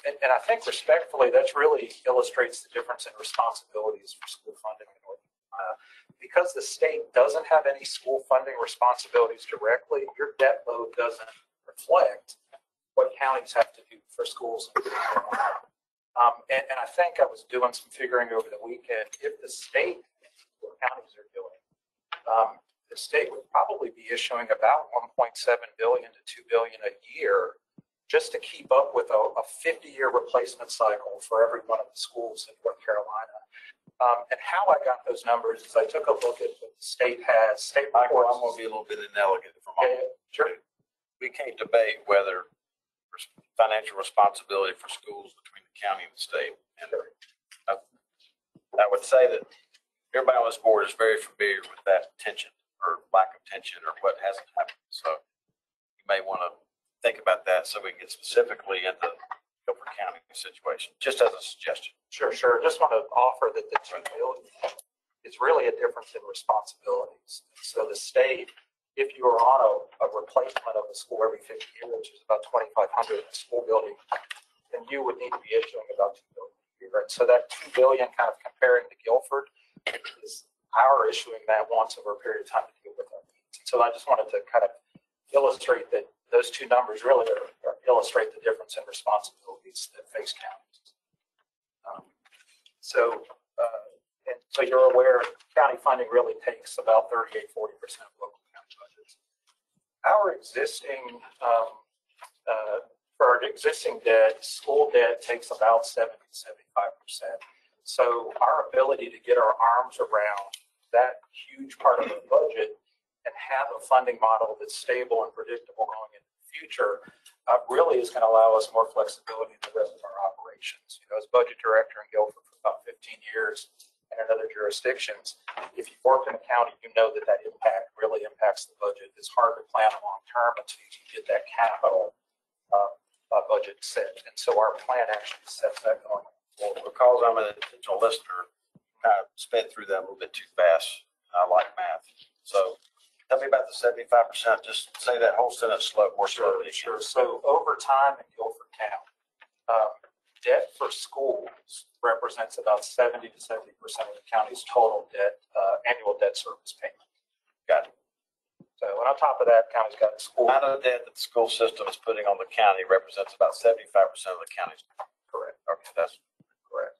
And I think respectfully, that really illustrates the difference in responsibilities for school funding in North Carolina. Because the state doesn't have any school funding responsibilities directly, your debt load doesn't reflect what counties have to do for schools in North Carolina. And I think I was doing some figuring over the weekend. If the state, what counties are doing, the state would probably be issuing about $1.7 billion to $2 billion a year just to keep up with a 50-year replacement cycle for every one of the schools in North Carolina. And how I got those numbers is I took a look at what the state has. State Michael, I'm going to be a little bit inelegant for a moment. Sure. We can't debate whether financial responsibility for schools between the county and the state. And I would say that everybody on this board is very familiar with that tension or lack of tension or what hasn't happened. So you may want to think about that so we can get specifically into the Guilford County situation, just as a suggestion. Sure. Just want to offer that the $2 billion is really a difference in responsibilities. So the state, if you are on a replacement of a school every 50 years, which is about 2,500 in a school building, then you would need to be issuing about $2 billion a year. And so that $2 billion, kind of comparing to Guilford, is our issuing that once over a period of time to deal with our needs. And so I just wanted to kind of illustrate that those two numbers really illustrate the difference in responsibilities that face counties. So you're aware county funding really takes about 38-40% of local county budgets. Our existing, for our existing debt, school debt takes about 70-75%. So our ability to get our arms around that huge part of the budget and have a funding model that's stable and predictable going into the future really is going to allow us more flexibility in the rest of our operations. You know, as budget director in Guilford for about 15 years and in other jurisdictions, if you've worked in a county, you know that impact really impacts the budget. It's hard to plan long term until you can get that capital budget set. And so our plan actually sets that going. Well, because I'm an intentional listener, I sped through that a little bit too fast. I like math. So tell me about the 75%. Just say that whole sentence slow, more slowly. Sure. So over time in Guilford County, debt for schools represents about 70 to 70% of the county's total debt, annual debt service payment. Got it. So and on top of that, county's got the school. The amount of debt that the school system is putting on the county represents about 75% of the county's. Correct. Okay, that's correct.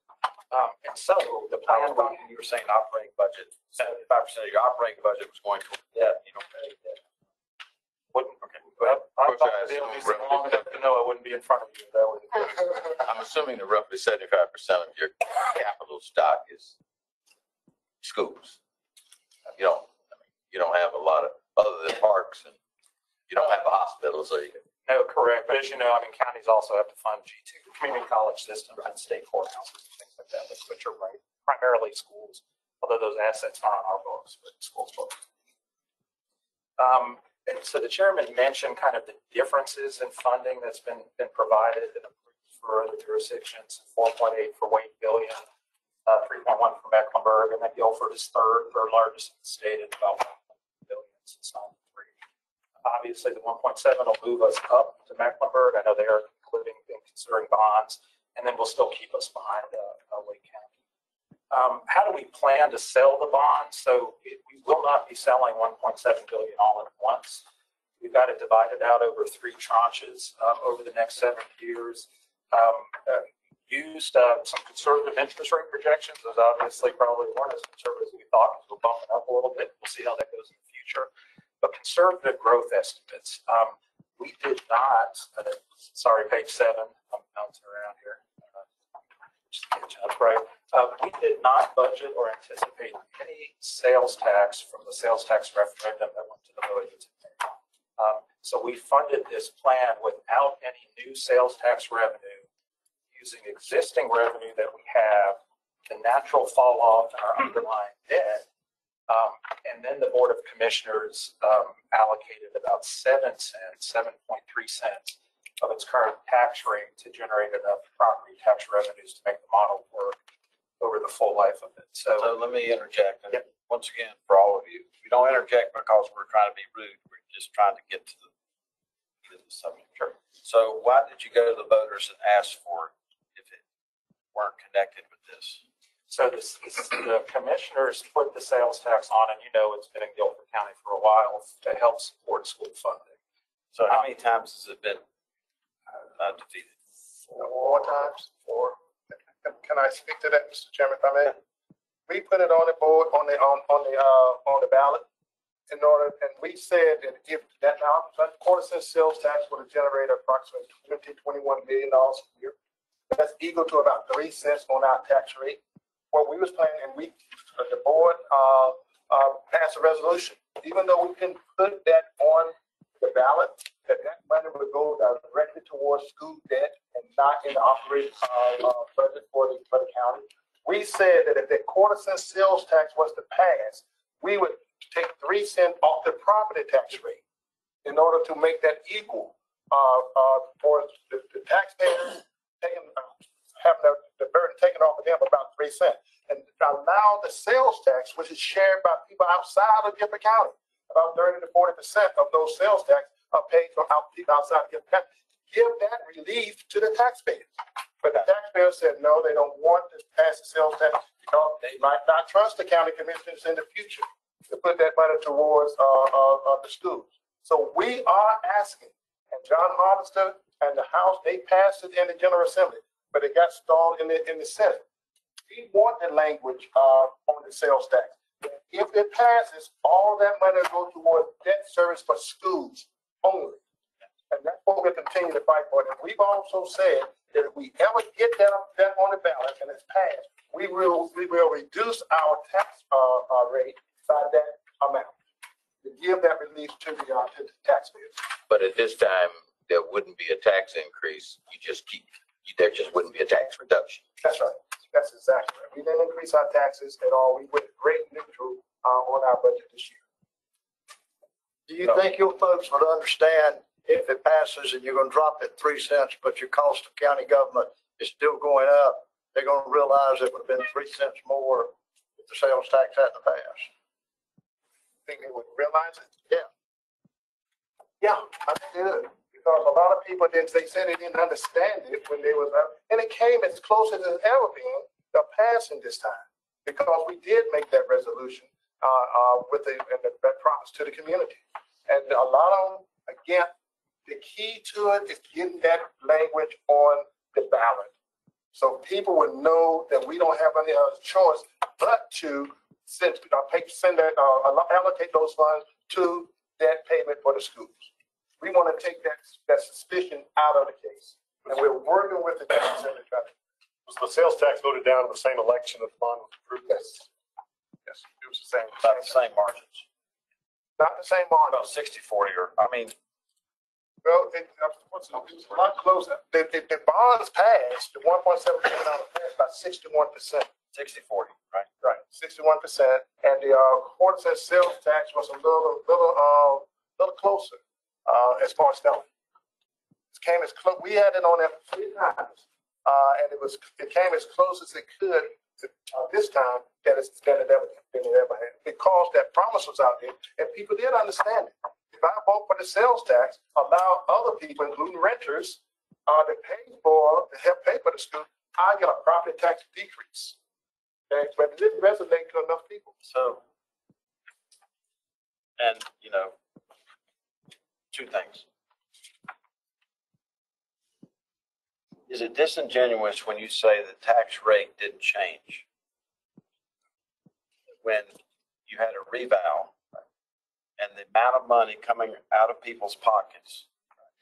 And so the plan, you were saying operating budget, 75% of your operating budget was going to debt. You don't pay debt. Wouldn't, okay, go ahead. I'm not the only long enough to know I wouldn't be in front of you. That would. I'm assuming that roughly 75% of your capital stock is schools. You don't have a lot of, other than parks, and you don't have a hospital, so you can. No, correct. But as you know, I mean, counties also have to fund G2, community college systems, and state courthouses, and things like that, which are primarily schools, although those assets are on our books, but schools books. And so the chairman mentioned kind of the differences in funding that's been provided and approved for other jurisdictions, 4.8 for Wade Billion, 3.1 for Mecklenburg, and then Guilford is third largest in the state at about 1 billion since 93. Obviously, the 1.7 will move us up to Mecklenburg. I know they are considering bonds, and then will still keep us behind Wake County. How do we plan to sell the bonds? So we will not be selling 1.7 billion all at once. We've got it divided out over 3 tranches over the next 7 years. Used some conservative interest rate projections. Those obviously probably weren't as conservative as we thought, because we're bumping up a little bit. We'll see how that goes in the future. But conservative growth estimates. We did not, sorry, page 7, I'm bouncing around here. Just catch up, right? We did not budget or anticipate any sales tax from the sales tax referendum that went to the voters. So we funded this plan without any new sales tax revenue, using existing revenue that we have, the natural fall off in our underlying debt. And then the Board of Commissioners allocated about 7 cents, 7.3 cents of its current tax rate to generate enough property tax revenues to make the model work over the full life of it. So let me interject. And once again, for all of you, we don't interject because we're trying to be rude. We're just trying to get to the subject. Sure. So why did you go to the voters and ask for it if it weren't connected with this? So the commissioners put the sales tax on, and it's been in Guilford County for a while to help support school funding. So how many times has it been defeated? 4 times. 4. Can I speak to that, Mr. Chairman, if I may? We put it on the board on the ballot in order, and we said that if that now quarter-cent sales tax would have generated approximately $21 million a year. That's equal to about 3 cents on our tax rate. What we was planning, and the board passed a resolution, even though we can put that on the ballot, that money would go directly towards school debt and not in the operating budget for the county. We said that if that quarter-cent sales tax was to pass, we would take 3 cents off the property tax rate in order to make that equal for the taxpayers having the burden taken off of them about 3 cents. And allow the sales tax, which is shared by people outside of Guilford County, about 30 to 40% of those sales tax are paid from people outside of Guilford County. Give that relief to the taxpayers. But the taxpayers said, no, they don't want to pass the sales tax because they might not trust the county commissioners in the future to put that money towards the schools. So we are asking, and John Harvester and the House, they passed it in the General Assembly, but it got stalled in the Senate. We want the language on the sales tax. If it passes, all that money will go towards debt service for schools only. And that's what we'll continue to fight for. And we've also said that if we ever get that on the ballot and it's passed, we will reduce our tax rate by that amount to give that relief to the taxpayers. But at this time, there wouldn't be a tax increase. There just wouldn't be a tax reduction. That's right. That's exactly right. We didn't increase our taxes at all. We went rate neutral on our budget this year. Do you think your folks would understand if it passes and you're gonna drop it 3 cents, but your cost of county government is still going up, they're gonna realize it would have been 3 cents more if the sales tax hadn't passed. Think they would realize it? Yeah. Yeah, I think they would. Because a lot of people didn't, they said they didn't understand it when they was up. And it came as close as it's ever been to passing this time. Because we did make that resolution with that promise to the community. And a lot of them, again, the key to it is getting that language on the ballot. So people would know that we don't have any other choice but to allocate those funds to that payment for the schools. We want to take that suspicion out of the case. And we're working with the Senate. Was the sales tax voted down in the same election that the bond was approved? Yes. Yes, it was the same. About the same margins. Not the same margin. About 60-40 or, I mean, Well, it was a lot closer. The bonds passed, the $1.7 billion passed by 61%. 60-40, right? Right, 61%. And the quarter cent sales tax was a little closer as far as selling. It came as close. We had it on there 3 times, and it came as close as it could this time than it ever had, because that promise was out there and people did understand it. If I vote for the sales tax, allow other people, including renters, to help pay for the school, I get a property tax decrease. Okay, but it didn't resonate to enough people. so, and, you know, 2 things. Is it disingenuous when you say the tax rate didn't change? When you had a revow and the amount of money coming out of people's pockets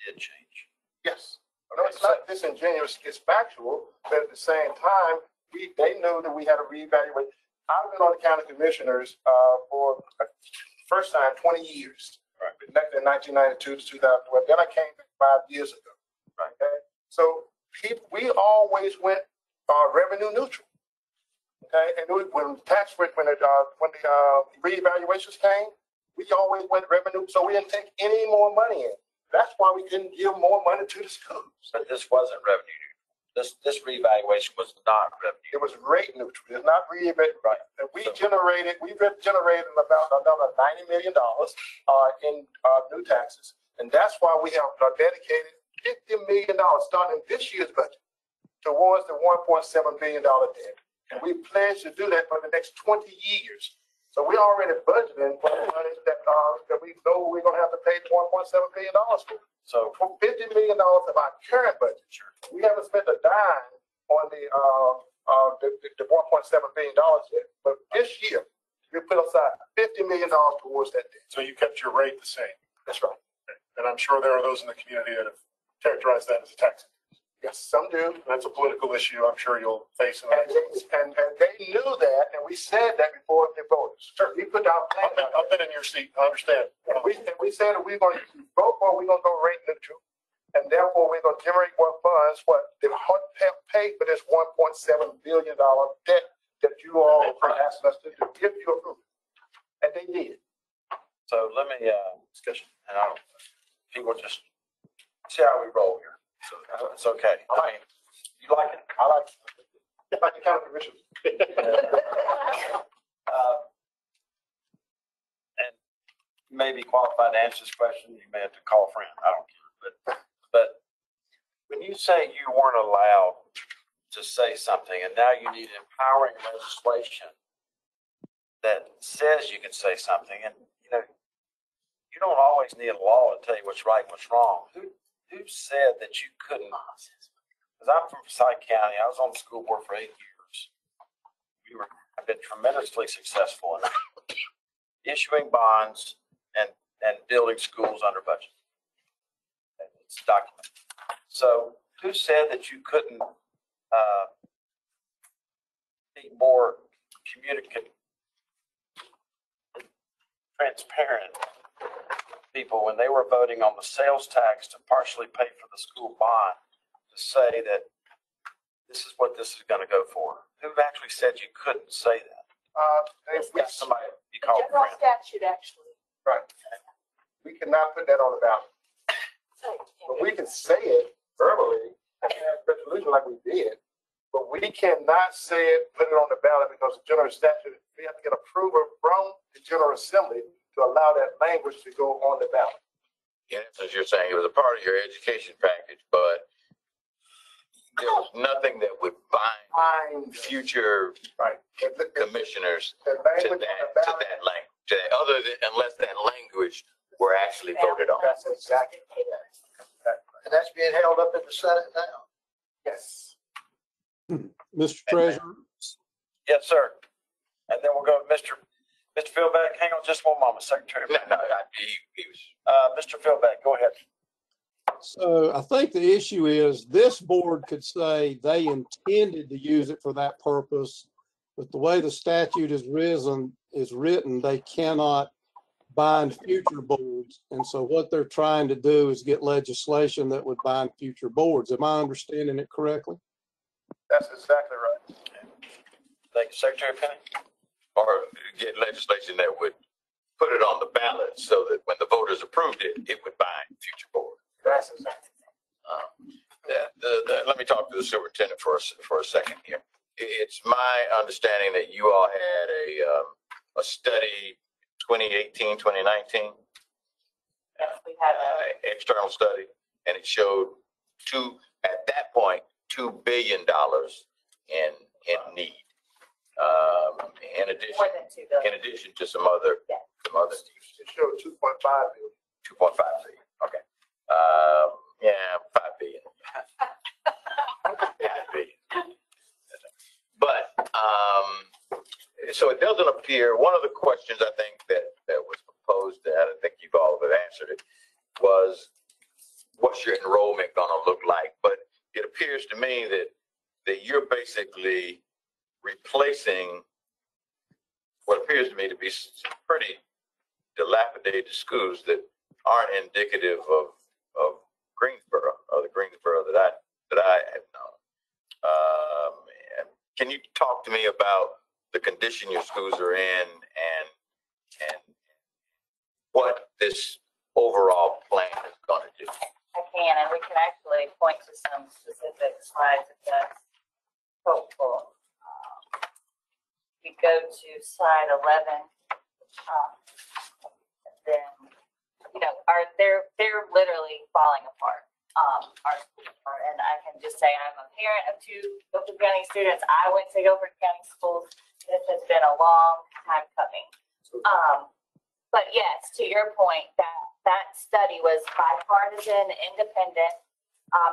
did change? Yes. No, it's not disingenuous, it's factual, but at the same time, they knew that we had to reevaluate. I've been on the county commissioners for the first time 20 years. Right. Elected in 1992 to 2012. Then I came back 5 years ago. Right. Okay. So we always went revenue neutral. Okay. And when the reevaluations came, we always went revenue. So we didn't take any more money in. That's why we didn't give more money to the schools. But this wasn't revenue neutral. This reevaluation was not revenue. It was rate neutral. It's not reevaluation. Right. And we generated about another $90 million in new taxes. And that's why we have dedicated $50 million starting this year's budget towards the $1.7 billion debt. And we pledge to do that for the next 20 years. So we're already budgeting for the money that we know we're going to have to pay $1.7 billion for. So for $50 million of our current budget, we haven't spent a dime on the $1.7 billion yet. But this year, we put aside $50 million towards that debt. So you kept your rate the same. That's right. And I'm sure there are those in the community that have characterized that as a tax increase. Yes, some do. That's a political issue I'm sure you'll face. And they knew that, and we said that before they voted. Sure, we put our plan out. I've been in your seat. I understand. And we said that we're going to vote for, we're going to go rate neutral. And therefore, we're going to generate what funds, what they pay for this $1.7 billion debt that you all are asking us to do, if you approve it. And they did. So let me, discussion, and people just see how we roll here. So it's okay. I mean, you like it? I like it. Like the county commission. And maybe qualified to answer this question, you may have to call a friend. I don't care. But when you say you weren't allowed to say something and now you need empowering legislation that says you can say something, and you know, you don't always need a law to tell you what's right and what's wrong. Who said that you couldn't? Because I'm from Forsyth County. I was on the school board for 8 years. I've been tremendously successful in issuing bonds and building schools under budget. And it's documented. So who said that you couldn't be more communicative, transparent? People, when they were voting on the sales tax to partially pay for the school bond, to say that this is what this is going to go for. Who actually said you couldn't say that? If we, Somebody you call a General friend. statute, actually. right. We cannot put that on the ballot. But we can say it verbally, and have a resolution like we did, but we cannot say it, put it on the ballot because the general statute, we have to get approval from the General Assembly to allow that language to go on the ballot. In essence, you're saying it was a part of your education package, but there was nothing that would bind future commissioners to that language, other than, unless that language were actually voted on. That's exactly. And that's being held up in the Senate now. Yes. Mr. Treasurer, Yes, sir. And then we'll go to Mr. Philbeck. Hang on just one moment, Secretary. He was. Mr. Philbeck, go ahead. so I think the issue is this board could say they intended to use it for that purpose, but the way the statute is written, they cannot bind future boards. And so what they're trying to do is get legislation that would bind future boards. Am I understanding it correctly? That's exactly right. Thank you, Secretary Penny. Or get legislation that would put it on the ballot so that when the voters approved it, it would bind future boards. That's exactly. Let me talk to the superintendent for a second here. It's my understanding that you all had a study 2018, 2019. Yes, we had External study, and it showed at that point, $2 billion in need. In addition, more than 2 billion. in addition to some other. It showed 2.5 billion. 2.5 billion. Okay. Yeah, 5 billion. 5 billion. But so it doesn't appear. One of the questions I think that was proposed, and I don't think you've all have answered it, was what's your enrollment going to look like? But it appears to me that you're basically replacing what appears to me to be pretty dilapidated schools that aren't indicative of Greensboro, or the Greensboro that I have known. Can you talk to me about the condition your schools are in and what this overall plan is going to do? I can, and we can actually point to some specific slides if that's helpful. We go to slide 11. Then, they're literally falling apart. Our schools are, and I can just say I'm a parent of 2 Guilford County students. I went to Guilford County schools. This has been a long time coming. But yes, to your point, that study was bipartisan, independent,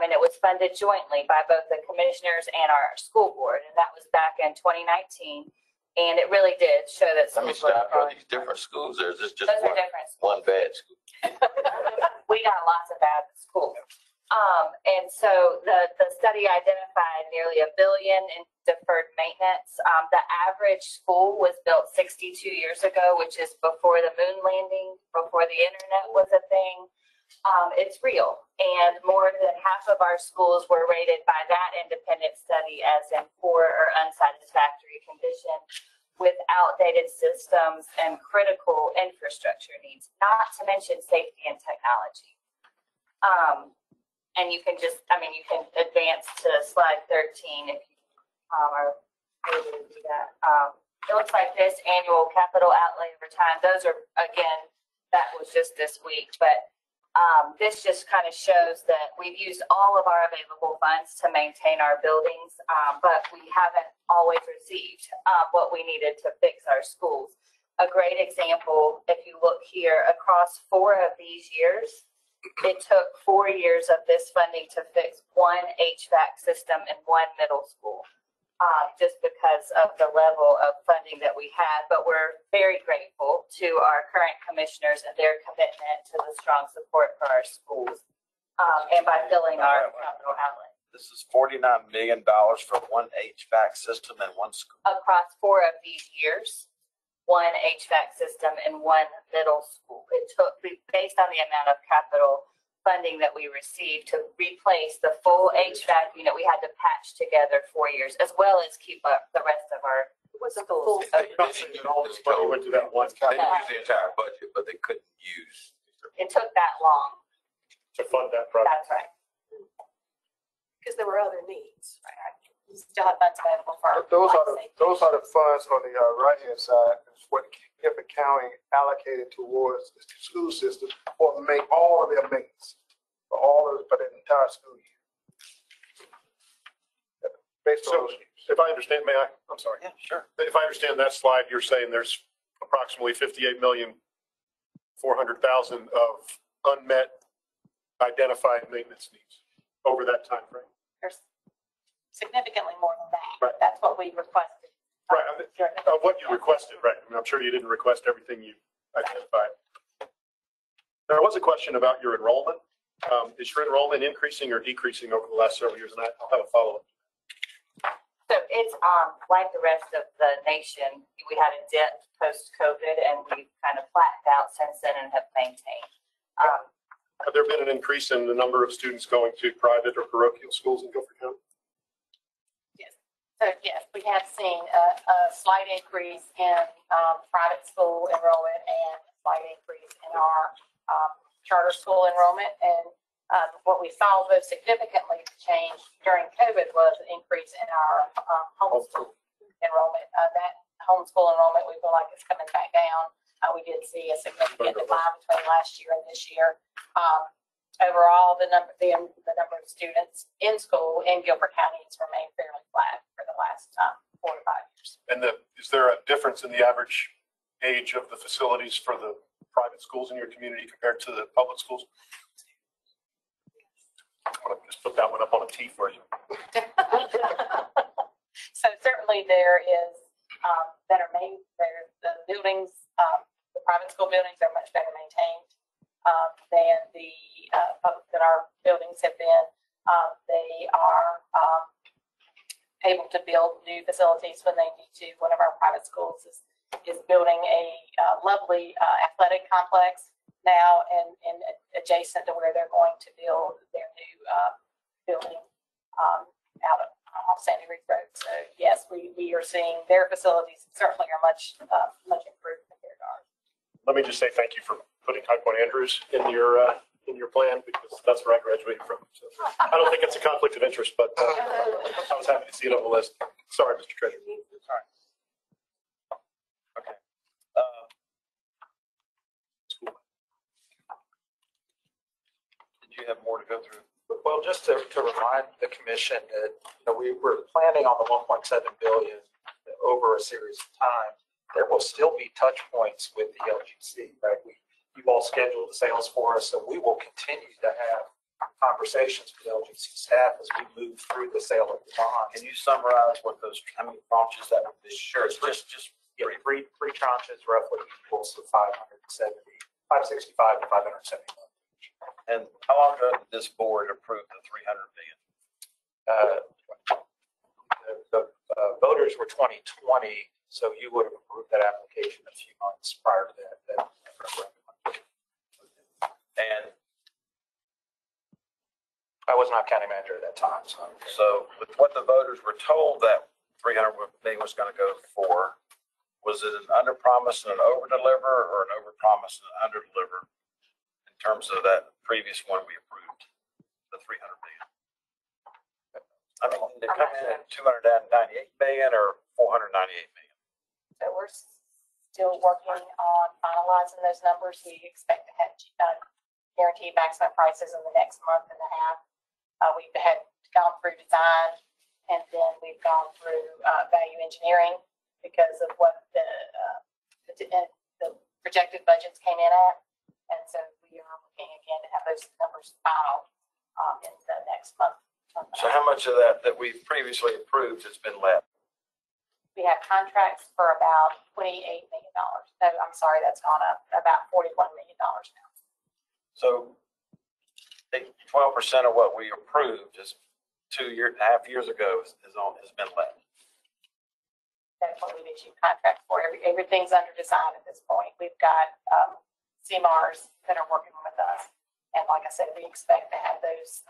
and it was funded jointly by both the commissioners and our school board, and that was back in 2019. And it really did show that. Let me stop. Are these different schools, or is this just Those are different one bad school? We got lots of bad schools. And so the study identified nearly $1 billion in deferred maintenance. The average school was built 62 years ago, which is before the moon landing, before the internet was a thing. It's real. And more than half of our schools were rated by that independent study as in poor or unsatisfactory condition, with outdated systems and critical infrastructure needs, not to mention safety and technology. And you can you can advance to slide 13 if you are able to do that. It looks like this annual capital outlay over time. Those are, again, that was just this week, but this just kind of shows that we've used all of our available funds to maintain our buildings, but we haven't always received what we needed to fix our schools. A great example, if you look here, across 4 of these years, it took 4 years of this funding to fix 1 HVAC system in 1 middle school, just because of the level of funding that we had. But we're very grateful to our current commissioners and their commitment to the strong support for our schools, and by filling our capital outlay. This is $49 million for 1 HVAC system and 1 school. Across 4 of these years, 1 HVAC system in 1 middle school. It took, based on the amount of capital funding that we received to replace the full HVAC unit, we had to patch together 4 years, as well as keep up the rest of our schools. They didn't use the entire budget, but they couldn't use. It took that long. to fund that project. That's right. Because there were other needs. We still have funds available for. Those are life the, safety. those are the funds on the right-hand side, is what Gifford County allocated towards the school system for all of their maintenance, for the entire school year. Based on So those. if I understand, may I? I'm sorry. Yeah, sure. If I understand that slide, you're saying there's approximately 58,400,000 of unmet identified maintenance needs over that time frame. There's significantly more than that. Right. That's what we requested. Right. Of what you requested, right? I mean, I'm sure you didn't request everything you identified. There was a question about your enrollment. Is your enrollment increasing or decreasing over the last several years? And I'll have a follow-up. So it's like the rest of the nation, we had a dip post-COVID and we've kind of flattened out since then and have maintained. Have there been an increase in the number of students going to private or parochial schools in Guilford County? So yes, we have seen a slight increase in private school enrollment and a slight increase in our charter school enrollment. And what we saw most significantly change during COVID was an increase in our homeschool enrollment. That homeschool enrollment, we feel like it's coming back down. We did see a significant decline between last year and this year. Overall, the number of students in school in Guilford County has remained fairly flat for the last 4 to 5 years. And is there a difference in the average age of the facilities for the private schools in your community compared to the public schools? I'm going to just put that one up on a T for you. So certainly there is the buildings, the private school buildings are much better maintained than that our buildings have been. They are able to build new facilities when they need to. One of our private schools is building a lovely athletic complex now and adjacent to where they're going to build their new building out off Sandy Ridge Road. So yes, we are seeing their facilities certainly are much improved compared to ours. Let me just say thank you for putting High Point Andrews in your plan, because that's where I graduated from. So I don't think it's a conflict of interest, but I was happy to see it on the list. Sorry, Mr. Treasurer. Sorry. Okay. Did you have more to go through? Well, just to remind the commission that, we were planning on the 1.7 billion over a series of time. There will still be touch points with the LGC, right? You've all scheduled the sales for us, so we will continue to have conversations with LGC staff as we move through the sale of the bonds. Can you summarize what those, how many tranches that would be? Sure, it's just three tranches roughly equals to 565 to 570 million. And how long ago did this board approve the 300 million? The voters were 2020, so you would have approved that application a few months prior to that. And I was not county manager at that time, so with what the voters were told that 300 million was going to go for, was it an under promise and an over deliver, or an over promise and an under deliver in terms of that previous one we approved, the 300 million? I mean, did it come in at 298 million or 498 million? So we're still working on finalizing those numbers. We expect to have guaranteed maximum prices in the next month and a half. We've had gone through design, and then we've gone through value engineering because of what the projected budgets came in at. And so we are looking again to have those numbers filed in the next month. So how much of that we've previously approved has been left? We have contracts for about $28 million. No, I'm sorry, that's gone up about $41 million now. So 12% of what we approved is 2.5 years ago has been left. That's what we've issued contracts for. Everything's under design at this point. We've got CMARs that are working with us. And like I said, we expect to have those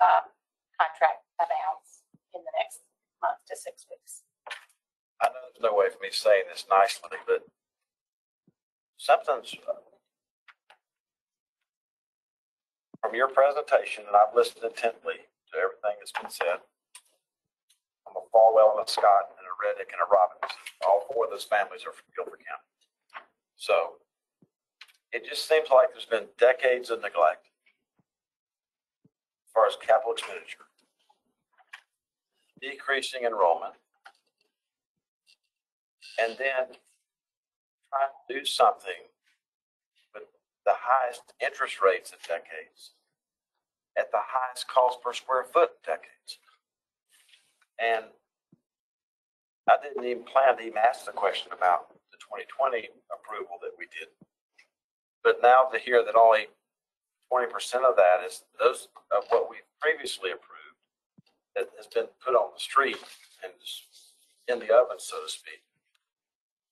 contract amounts in the next month to 6 weeks. I know there's no way for me saying this nicely, but something's from your presentation, and I've listened intently to everything that's been said. I'm a Falwell and a Scott and a Reddick and a Robbins. All four of those families are from Guilford County. So it just seems like there's been decades of neglect as far as capital expenditure, decreasing enrollment, and then trying to do something with the highest interest rates in decades, at the highest cost per square foot in decades. And I didn't even plan to even ask the question about the 2020 approval that we did. But now to hear that only 20% of that is those of what we previously approved that has been put on the street and is in the oven, so to speak.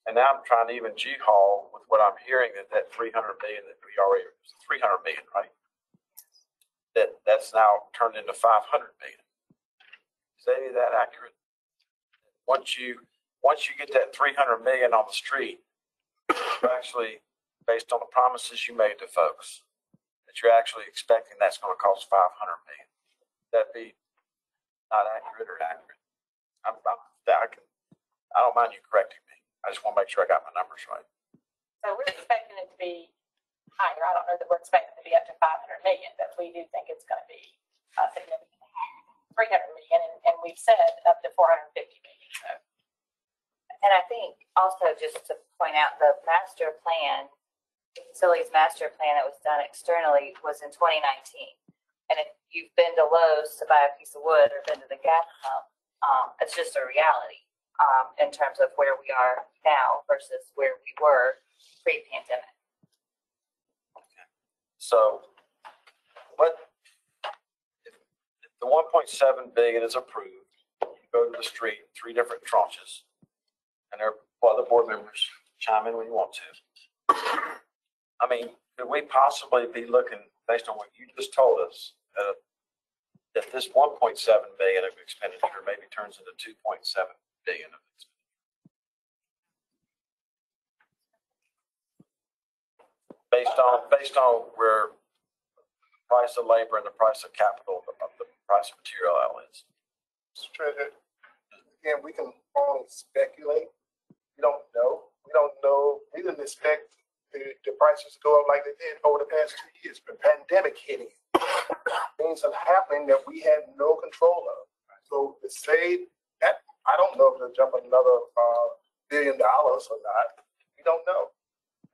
And now I'm trying to even G-haul with what I'm hearing that 300 million that we already, 300 million, right? That's now turned into 500 million. Is any of that accurate? Once you get that 300 million on the street, you're actually, based on the promises you made to folks, that you're actually expecting that's going to cost 500 million. That be not accurate or accurate? I don't mind you correcting me. I just want to make sure I got my numbers right. So we're expecting it to be higher. I don't know that we're expecting it to be up to 500 million, but we do think it's going to be significantly higher, 300 million, and we've said up to 450 million. So. And I think also just to point out the master plan, the facilities master plan that was done externally was in 2019. And if you've been to Lowe's to buy a piece of wood or been to the gas pump, it's just a reality in terms of where we are now versus where we were pre-pandemic. Okay. So what if the 1.7 billion is approved, you go to the street, 3 different tranches, and there are other board members chime in when you want to. I mean, could we possibly be looking, based on what you just told us, that this 1.7 billion of expenditure maybe turns into 2.7 billion of expenditure? Based on where the price of labor and the price of capital, the price of material is. Mr. Treasurer, again, we can only speculate. We don't know. We don't know. We didn't expect the prices to go up like they did over the past 2 years. But pandemic hitting, things are happening that we had no control of. So to say that, I don't know if they'll jump another $1 billion or not. We don't know.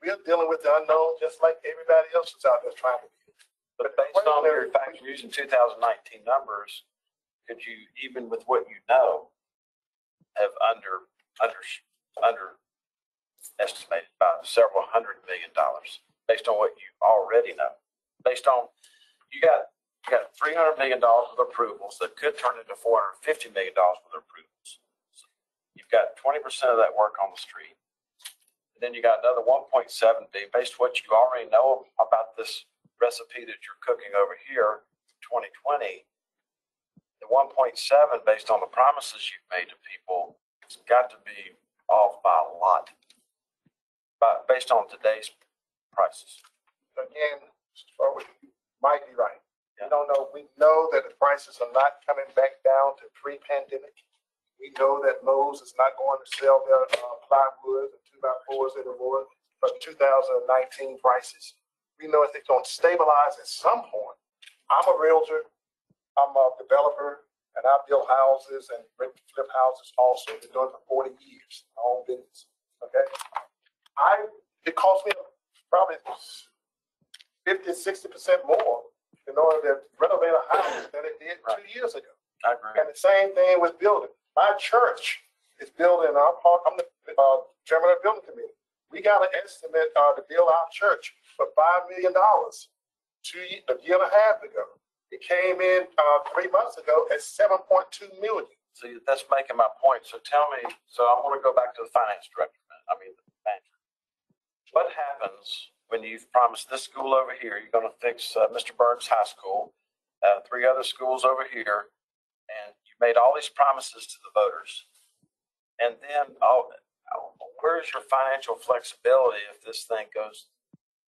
We are dealing with the unknown just like everybody else is out there trying to do. But based on your facts, using 2019 numbers, could you, even with what you know, have underestimated by several $100 million based on what you already know? Based on, you got $300 million with approvals that could turn into $450 million with approvals. So you've got 20% of that work on the street. And then you got another 1.7 billion based on what you already know about this recipe that you're cooking over here, 2020. The 1.7 based on the promises you've made to people, it's got to be off by a lot, but based on today's prices. Again, you might be right. We don't know. We know that the prices are not coming back down to pre-pandemic. We know that Lowe's is not going to sell their plywood and 2x4s anymore from 2019 prices. We know it's going to stabilize at some point. I'm a realtor. I'm a developer, and I build houses and flip houses also. Been doing it for 40 years. My own business. Okay. It cost me probably 50-60% more in order to renovate a house than it did 2 years ago. I agree. And the same thing with building. My church is building our park. I'm the chairman of the building committee. We got an estimate to build our church for $5 million a year and a half ago. It came in 3 months ago at $7.2 million. See, that's making my point. So tell me, so I want to go back to the finance director. The manager. What happens when you've promised this school over here, you're going to fix Mr. Burns High School, 3 other schools over here, and you made all these promises to the voters. And then where's your financial flexibility if this thing goes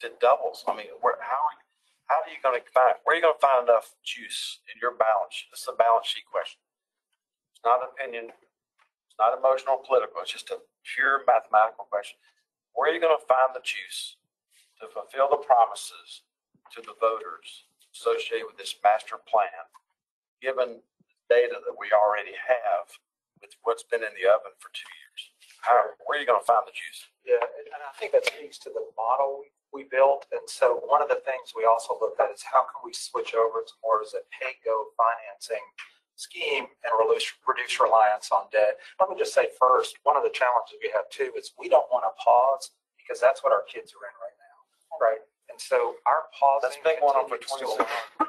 to doubles? I mean, how how are you going to find, where are you going to find enough juice in your balance sheet? This is a balance sheet question. It's not an opinion. It's not emotional or political. It's just a pure mathematical question. Where are you going to find the juice to fulfill the promises to the voters associated with this master plan, given the data that we already have with what's been in the oven for 2 years? Where are you going to find the juice? Yeah, and I think that speaks to the model we built. And so one of the things we also looked at is how can we switch over to more as a pay-go financing scheme and reduce reliance on debt. Let me just say first, one of the challenges we have too is we don't want to pause because that's what our kids are in right now, right? And so our pausing. That's been going on for 26.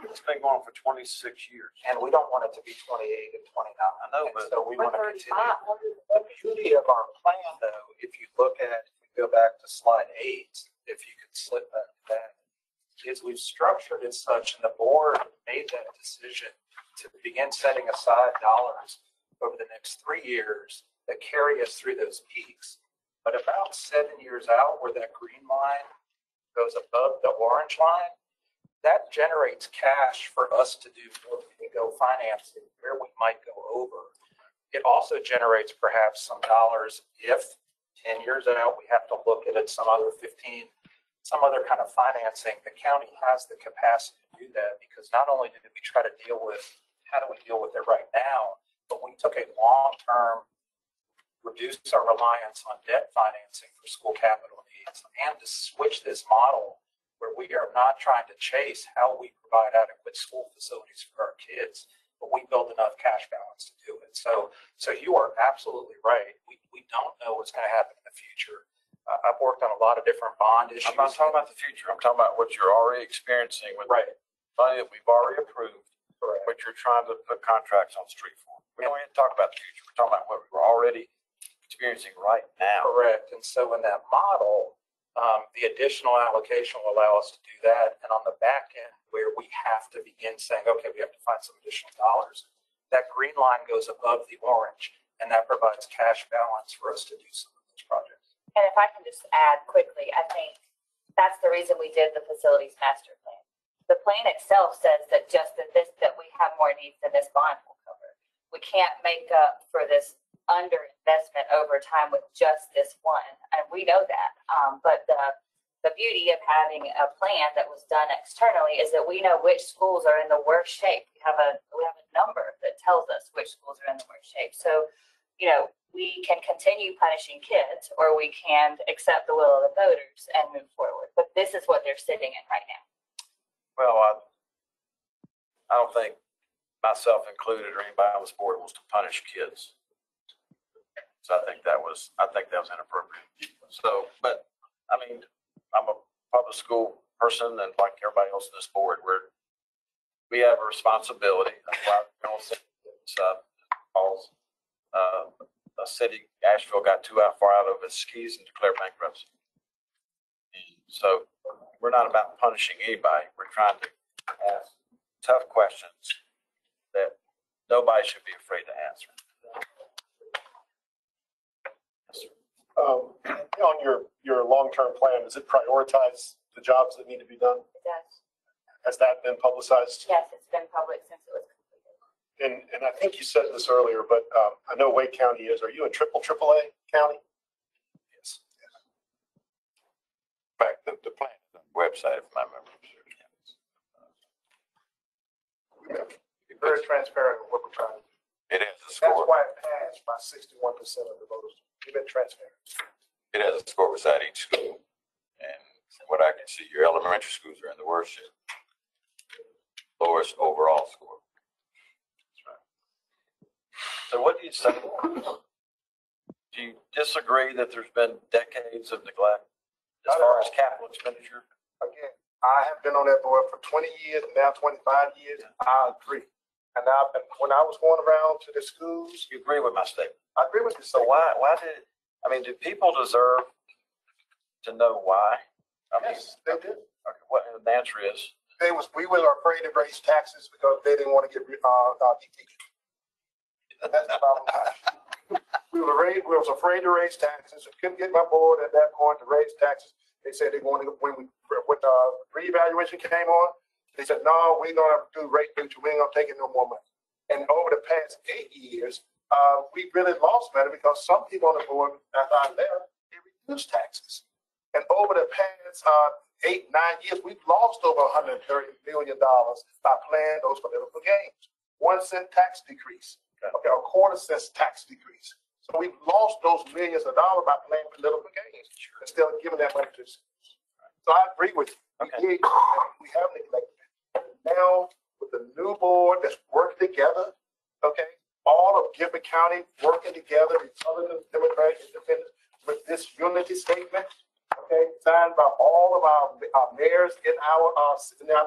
It's been going on for 26 years. And we don't want it to be 28 and 29. I know, And but so we want to continue. The beauty of our plan, though, if you look at, if we go back to slide 8, if you could slip that back, is we've structured it such, and the board made that decision to begin setting aside dollars over the next 3 years that carry us through those peaks. But about 7 years out, where that green line goes above the orange line, that generates cash for us to do more go financing where we might go over. It also generates perhaps some dollars if 10 years out we have to look at it, some other 15, some other kind of financing. The county has the capacity to do that because not only did we try to deal with how do we deal with it right now, but we took a long-term, reduce our reliance on debt financing for school capital needs, and to switch this model where we are not trying to chase how we provide adequate school facilities for our kids, but we build enough cash balance to do it. So you are absolutely right. We don't know what's going to happen in the future. I've worked on a lot of different bond issues. I'm not talking about the future. I'm talking about what you're already experiencing with money that we've already approved, what you're trying to put contracts on the street for. We don't even talk about the future. We're talking about what we're already experiencing right now. Correct. And so in that model, the additional allocation will allow us to do that. And on the back end, where we have to begin saying, okay, we have to find some additional dollars, that green line goes above the orange, and that provides cash balance for us to do some of those projects. And if I can just add quickly, I think that's the reason we did the facilities master plan. The plan itself says that that we have more needs than this bond will cover. We can't make up for this underinvestment over time with just this one, and we know that. But the beauty of having a plan that was done externally is that we know which schools are in the worst shape. We have a number that tells us which schools are in the worst shape. So, we can continue punishing kids, or we can accept the will of the voters and move forward. But this is what they're sitting in right now. Well, I don't think myself included or anybody on this board wants to punish kids. So I think that was inappropriate. So, but I mean, I'm a public school person, and like everybody else on this board, we have a responsibility. That's why we don't say calls. A city, Asheville, got too far out of its skis and declared bankruptcy. And so we're not about punishing anybody. We're trying to ask tough questions that nobody should be afraid to answer. On your long-term plan, does it prioritize the jobs that need to be done? It does. Has that been publicized? Yes, it's been public since it was completed. And I think you said this earlier, but I know Wake County is. Are you a AAA county? Yes. In fact, the plan is on the website, if my memory serves. Very transparent with what we're trying to do. It has a score. That's why it passed by 61% of the voters. We've been transparent. It has a score beside each school. And from what I can see, your elementary schools are in the worst shape. Lowest overall score. That's right. So what do you say? Do you disagree that there's been decades of neglect as far as capital expenditure? Again, I have been on that board for 20 years, now 25 years. I agree. And when I was going around to the schools. You agree with my statement? I agree with you. So why do people deserve to know why? Yes, they do. Okay, what the answer is? We were afraid to raise taxes because they didn't want to get DT. That's the problem. We was afraid to raise taxes. I couldn't get my board at that point to raise taxes. They said they wanted when reevaluation came on. They said, no, we're gonna do rate neutral, we ain't gonna take in no more money. And over the past 8 years, we really lost money because some people on the board, after I left, they reduced taxes. And over the past 8, 9 years, we've lost over $130 million by playing those political games. 1 cent tax decrease, okay, a quarter cent tax decrease. So we've lost those millions of dollars by playing political games instead of giving that money to the schools. So I agree with you. Okay. We have neglected it. Now, with the new board that's working together, okay, all of Gifford County working together, Republicans, Democrats, Independents, with this unity statement, okay, signed by all of our mayors in our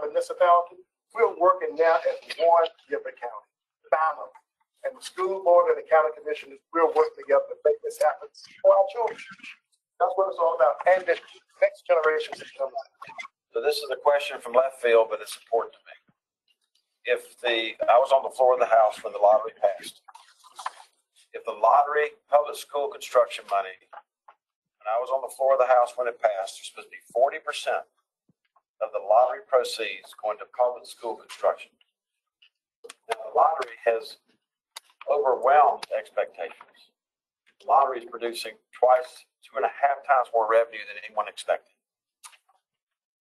municipality. We're working now as one Gifford County, family. And the school board and the county commissioners, we're working together to make this happen for our children. That's what it's all about. And the next generation is coming. So this is a question from left field, but it's important to me. I was on the floor of the House when the lottery passed. If the lottery, public school construction money, and I was on the floor of the House when it passed, there's supposed to be 40% of the lottery proceeds going to public school construction. Now, the lottery has overwhelmed expectations. The lottery is producing 2.5 times more revenue than anyone expected.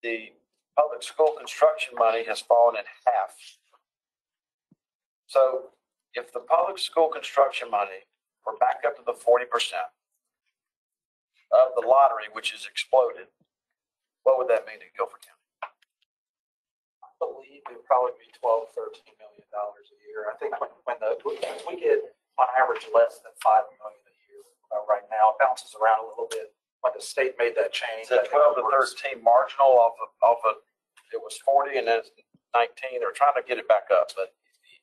The public school construction money has fallen in half. So if the public school construction money were back up to the 40% of the lottery, which has exploded, what would that mean to Guilford County? I believe it would probably be $12, $13 million a year. I think when we get on average less than $5 million a year right now, it bounces around a little bit. When the state made that change, it's 12 to 13 marginal off of it was 40 and then it's 19. They're trying to get it back up, but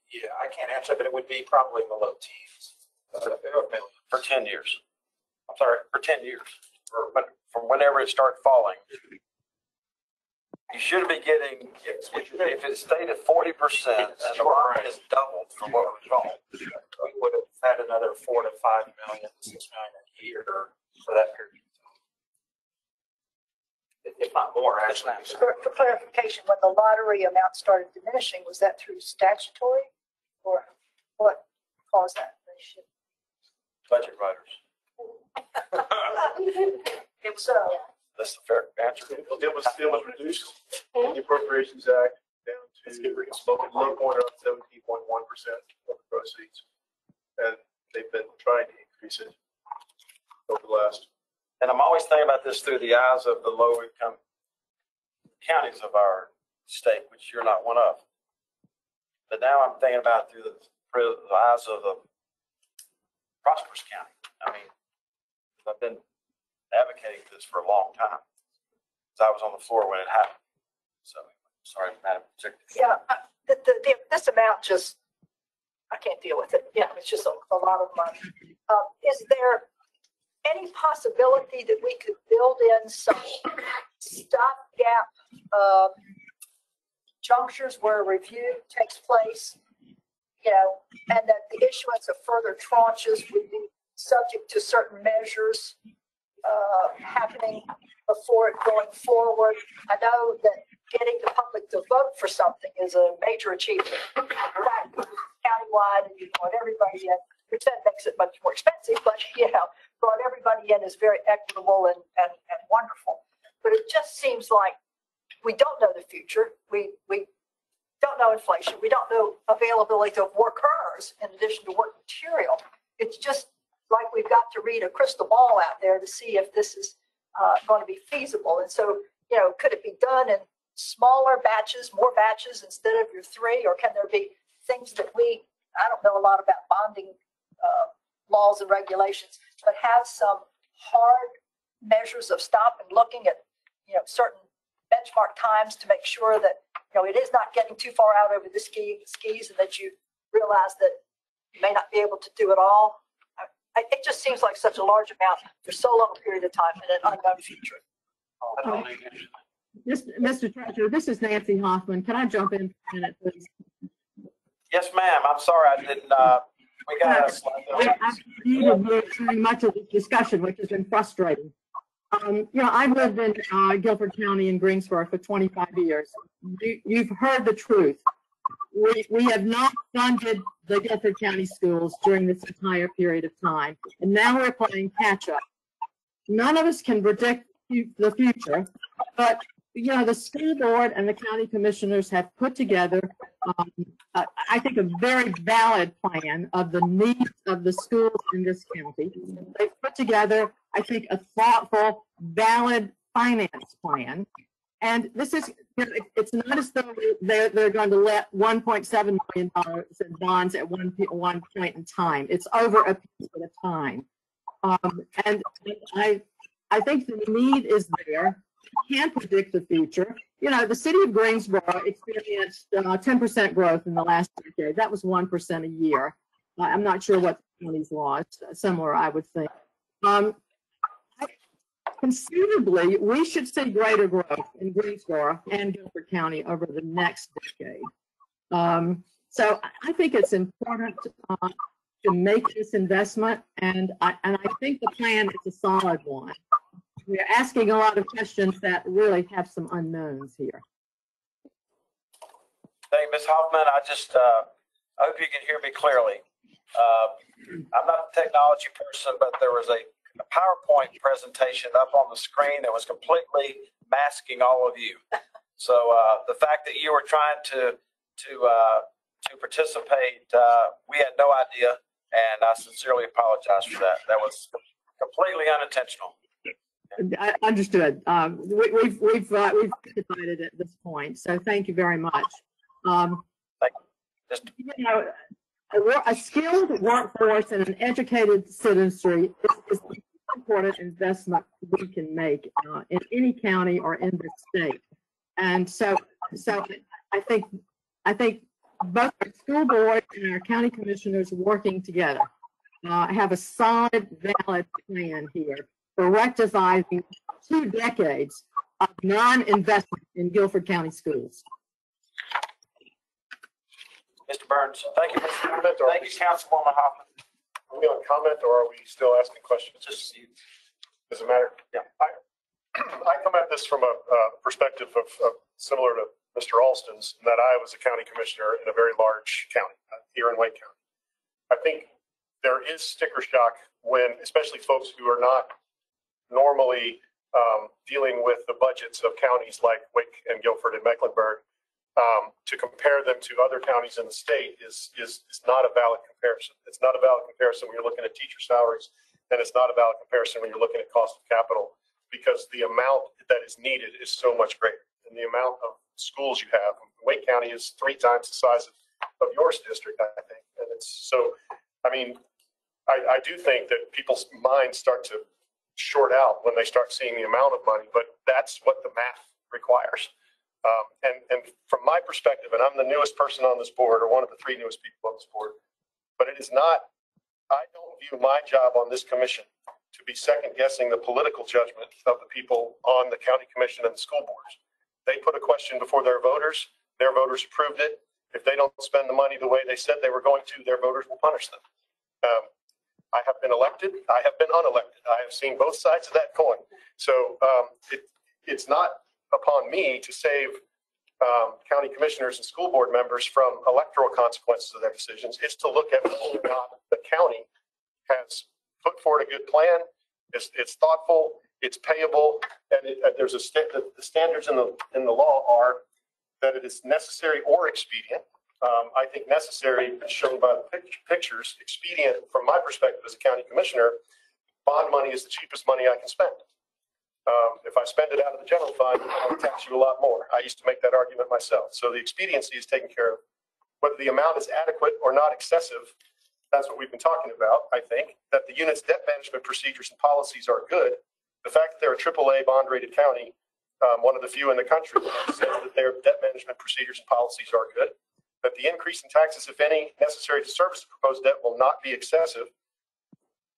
yeah, I can't answer, but it would be probably in the low teens. For 10 years. I'm sorry, for 10 years. But from whenever it started falling, you should be getting, if it stayed at 40% and the market has doubled from what was wrong, we would have had another $4 to $5 million, $6 million a year for that period. If not more, actually. For clarification, when the lottery amount started diminishing, was that through statutory or what caused that? Budget writers. It was, that's the fair answer. It was reduced in the Appropriations Act down to low point of 17.1% of the proceeds. And they've been trying to increase it over the last. And I'm always thinking about this through the eyes of the low income counties of our state, which you're not one of. But now I'm thinking about it through the eyes of the prosperous county. I mean, I've been advocating this for a long time. Because I was on the floor when it happened. So, sorry, Madam Secretary. yeah, this amount just, I can't deal with it. Yeah, it's just a lot of money. Is there any possibility that we could build in some stopgap junctures where a review takes place, and that the issuance of further tranches would be subject to certain measures happening before it going forward? I know that getting the public to vote for something is a major achievement countywide, and you brought everybody in, which then makes it much more expensive, but brought everybody in is very equitable and wonderful. But it just seems like we don't know the future. We don't know inflation. We don't know availability of workers in addition to work material. It's just like we've got to read a crystal ball out there to see if this is going to be feasible. And so, could it be done in smaller batches, more batches instead of your 3? Or can there be things that I don't know a lot about bonding laws and regulations, but have some hard measures of stop and looking at, certain benchmark times to make sure that, it is not getting too far out over the skis and that you realize that you may not be able to do it all. It just seems like such a large amount for so long a period of time in an unknown future. Mr. Treasurer, this is Nancy Hoffman. Can I jump in for a minute, please? Yes, ma'am. I'm sorry. I didn't, we got I much of this discussion, which has been frustrating. I've lived in Guilford County in Greensboro for 25 years. You've heard the truth. We have not funded the Guilford County schools during this entire period of time, and now we're playing catch up. None of us can predict the future, but the school board and the county commissioners have put together, I think, a very valid plan of the needs of the schools in this county. They've put together, I think, a thoughtful, valid finance plan. And this is, it's not as though they're going to let $1.7 million in bonds at one point in time. It's over a piece at a time. And I think the need is there. You can't predict the future. The city of Greensboro experienced 10% growth in the last decade. That was 1% a year. I'm not sure what the county's was. Similar, I would think. Conceivably, we should see greater growth in Greensboro and Guilford County over the next decade. So I think it's important to make this investment, and I think the plan is a solid one. We're asking a lot of questions that really have some unknowns here. Thank you, Ms. Hoffman. I hope you can hear me clearly. I'm not a technology person, but there was a PowerPoint presentation up on the screen that was completely masking all of you. So the fact that you were trying to participate, we had no idea, and I sincerely apologize for that. That was completely unintentional. I understood. We've decided at this point, so thank you very much. A skilled workforce and an educated citizenry is the important investment we can make in any county or in the state. And so I think both our school board and our county commissioners working together have a solid, valid plan here for rectifying 2 decades of non-investment in Guilford County schools. Mr. Burns. Thank you, Mr. Chairman. Thank you, Councilwoman Hoffman. Are we on comment or are we still asking questions? Just does it matter? Yeah. I come at this from a perspective of similar to Mr. Alston's, in that I was a county commissioner in a very large county here in Wake County. I think there is sticker shock when, especially folks who are not normally dealing with the budgets of counties like Wake and Guilford and Mecklenburg, to compare them to other counties in the state is not a valid comparison. It's not a valid comparison when you're looking at teacher salaries, and it's not a valid comparison when you're looking at cost of capital, because the amount that is needed is so much greater. And the amount of schools you have, Wake County is 3 times the size of yours district, I think. And it's so, I mean, I do think that people's minds start to short out when they start seeing the amount of money, but that's what the math requires. And from my perspective, and I'm the newest person on this board, or one of the 3 newest people on this board, but it is not, I don't view my job on this commission to be second guessing the political judgment of the people on the county commission and the school boards. They put a question before their voters approved it. If they don't spend the money the way they said they were going to, their voters will punish them. I have been elected, I have been unelected. I have seen both sides of that coin. So it's not upon me to save county commissioners and school board members from electoral consequences of their decisions. It's to look at whether or not the county has put forward a good plan. It's thoughtful, it's payable, and there's the standards in the law are that it is necessary or expedient. I think necessary is shown by the pictures. Expedient, from my perspective as a county commissioner, bond money is the cheapest money I can spend. If I spend it out of the general fund, I'll tax you a lot more. I used to make that argument myself. So the expediency is taken care of. Whether the amount is adequate or not excessive, that's what we've been talking about. I think that the unit's debt management procedures and policies are good. The fact that they're a AAA bond rated county, one of the few in the country, says that their debt management procedures and policies are good. That the increase in taxes, if any, necessary to service the proposed debt will not be excessive.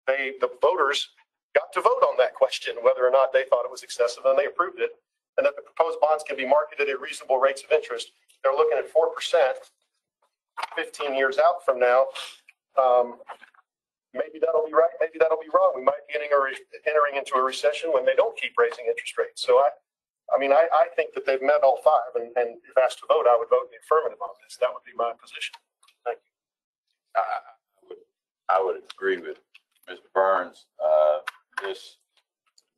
The voters got to vote on that question, whether or not they thought it was excessive, and they approved it. And that the proposed bonds can be marketed at reasonable rates of interest. They're looking at 4% 15 years out from now. maybe that'll be right, maybe that'll be wrong. We might be entering into a recession when they don't keep raising interest rates. So I mean, I think that they've met all five, and if asked to vote, I would vote in the affirmative on this. That would be my position. Thank you. I would agree with Mr. Burns.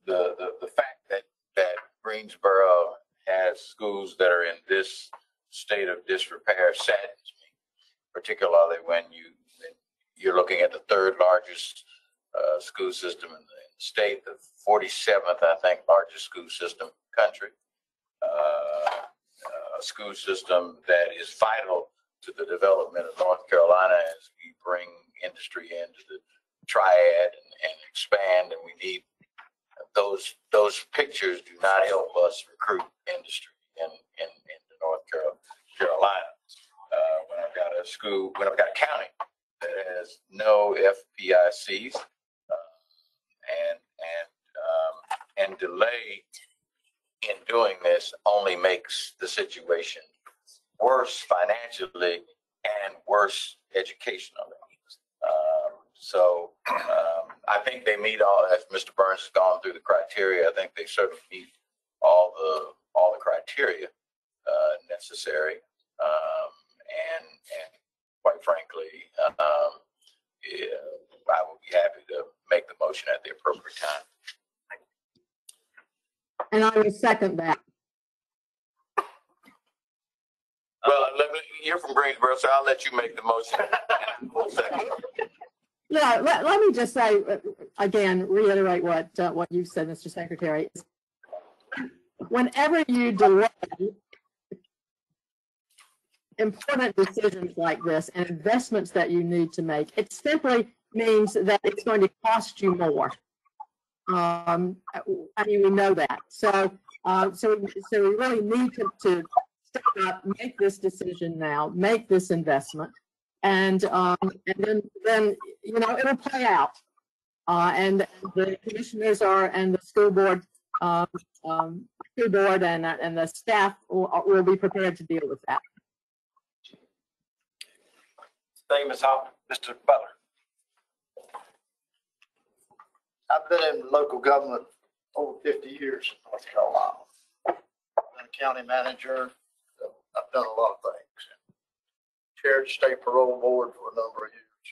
The fact that Greensboro has schools that are in this state of disrepair saddens me, particularly when you're looking at the third largest school system in the state, the 47th, I think, largest school system in the country. A school system that is vital to the development of North Carolina as we bring industry into the triad and expand, and we need those pictures do not help us recruit industry in North Carolina. When I've got a county that has no FPICs, and delay in doing this only makes the situation worse financially and worse educationally. I think they meet all, as Mr. Burns has gone through the criteria, I think they certainly meet all the criteria necessary. And quite frankly, yeah, I would be happy to make the motion at the appropriate time. And I will second that. Well, you're from Greensboro, so I'll let you make the motion. Yeah, let me just say, again, reiterate what you said, Mr. Secretary. Whenever you delay important decisions like this and investments that you need to make, it simply means that it's going to cost you more. I mean, we know that. So we really need to step up, make this decision now, make this investment, and then it'll play out. And the commissioners and the school board and the staff will be prepared to deal with that. Thank you, Ms. Hoffman. Mr. Butler. I've been in local government over 50 years in North Carolina. I've been a county manager. I've done a lot of things. Chaired state parole board for a number of years.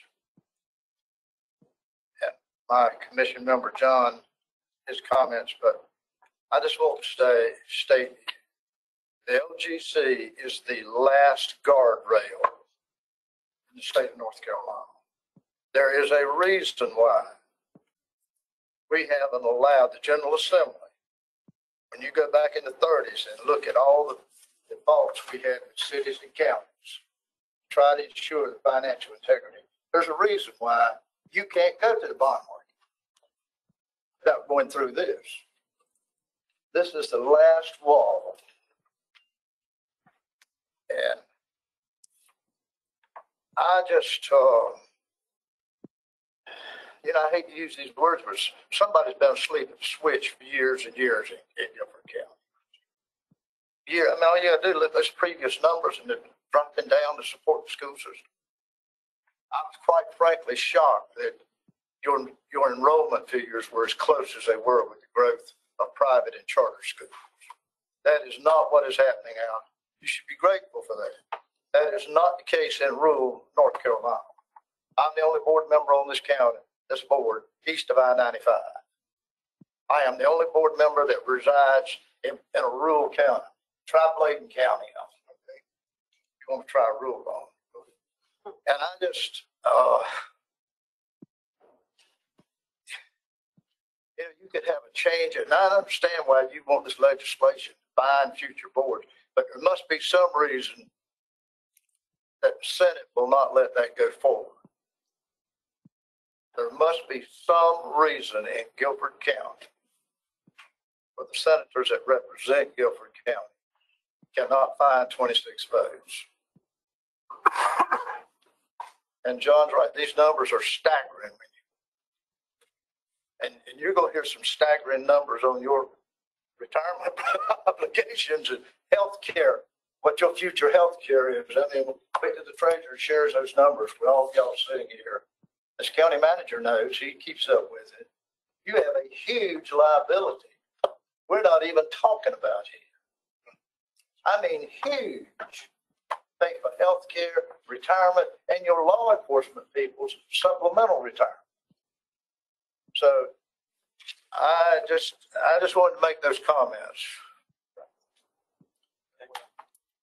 And my commission member, John, his comments, but I just want to state the LGC is the last guardrail in the state of North Carolina. There is a reason why we haven't allowed the General Assembly. When you go back in the 30s and look at all the faults we had with cities and counties, try to ensure the financial integrity, there's a reason why you can't go to the bond market without going through this. This is the last wall. And I just, I hate to use these words, but somebody's been asleep at the switch for years and years in Guilford County. Yeah, I mean, all you gotta do is look at those previous numbers and they're dropping down to support the school system. I was quite frankly shocked that your enrollment figures were as close as they were with the growth of private and charter schools. That is not what is happening out. You should be grateful for that. That is not the case in rural North Carolina. I'm the only board member on this board east of I-95. I am the only board member that resides in a rural county. Try Bladen County. Okay? You want to try a rural one. And I just, you could have a change. And I understand why you want this legislation to bind future boards, but there must be some reason that the Senate will not let that go forward. There must be some reason in Guilford County where the senators that represent Guilford County cannot find 26 votes. And John's right, these numbers are staggering. And you're going to hear some staggering numbers on your retirement obligations and health care, what your future health care is. I mean, wait till the treasurer shares those numbers with all of y'all sitting here. as county manager knows, he keeps up with it, you have a huge liability we're not even talking about here. I mean, huge. Pay for healthcare, retirement, and your law enforcement people's supplemental retirement. So I just wanted to make those comments.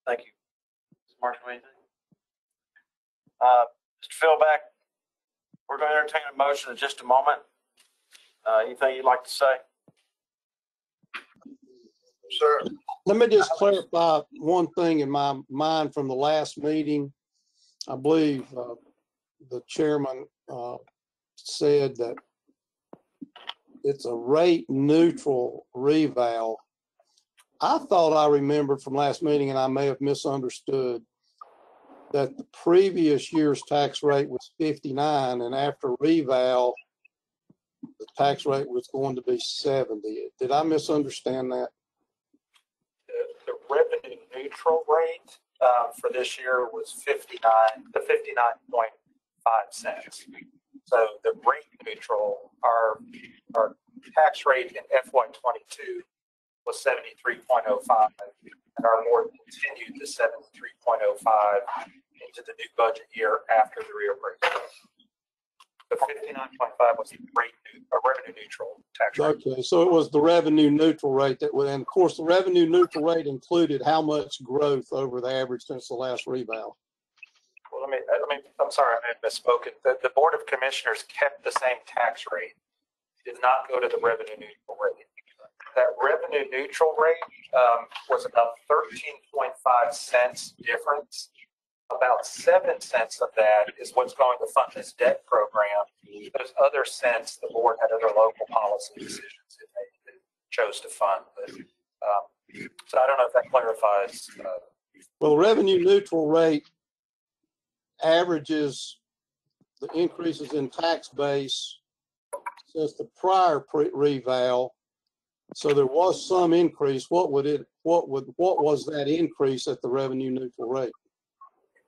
Thank you. Mr. Marshall, anything? Mr. Philback, we're going to entertain a motion in just a moment. Anything you'd like to say? Sir. Let me just clarify one thing in my mind from the last meeting. I believe the chairman said that it's a rate neutral reval. I thought I remembered from last meeting, and I may have misunderstood, that the previous year's tax rate was 59, and after reval, the tax rate was going to be 70. Did I misunderstand that? The revenue neutral rate for this year was 59.5 cents. So the rate neutral, our tax rate in FY22 was 73.05, and our board continued to 73.05 into the new budget year after the reappraisal. The 59.5 was the revenue neutral tax rate. Okay, so it was the revenue neutral rate that would, and of course, the revenue neutral rate included how much growth over the average since the last reval? Well, I'm sorry, I may have misspoken. The Board of Commissioners kept the same tax rate, did not go to the revenue neutral rate. That revenue neutral rate was about 13.5 cents difference. About 7 cents of that is what's going to fund this debt program. Those other cents, the board had other local policy decisions that they chose to fund. But, so I don't know if that clarifies. Well, the revenue neutral rate averages the increases in tax base since the prior reval. So there was some increase. What was that increase at the revenue neutral rate?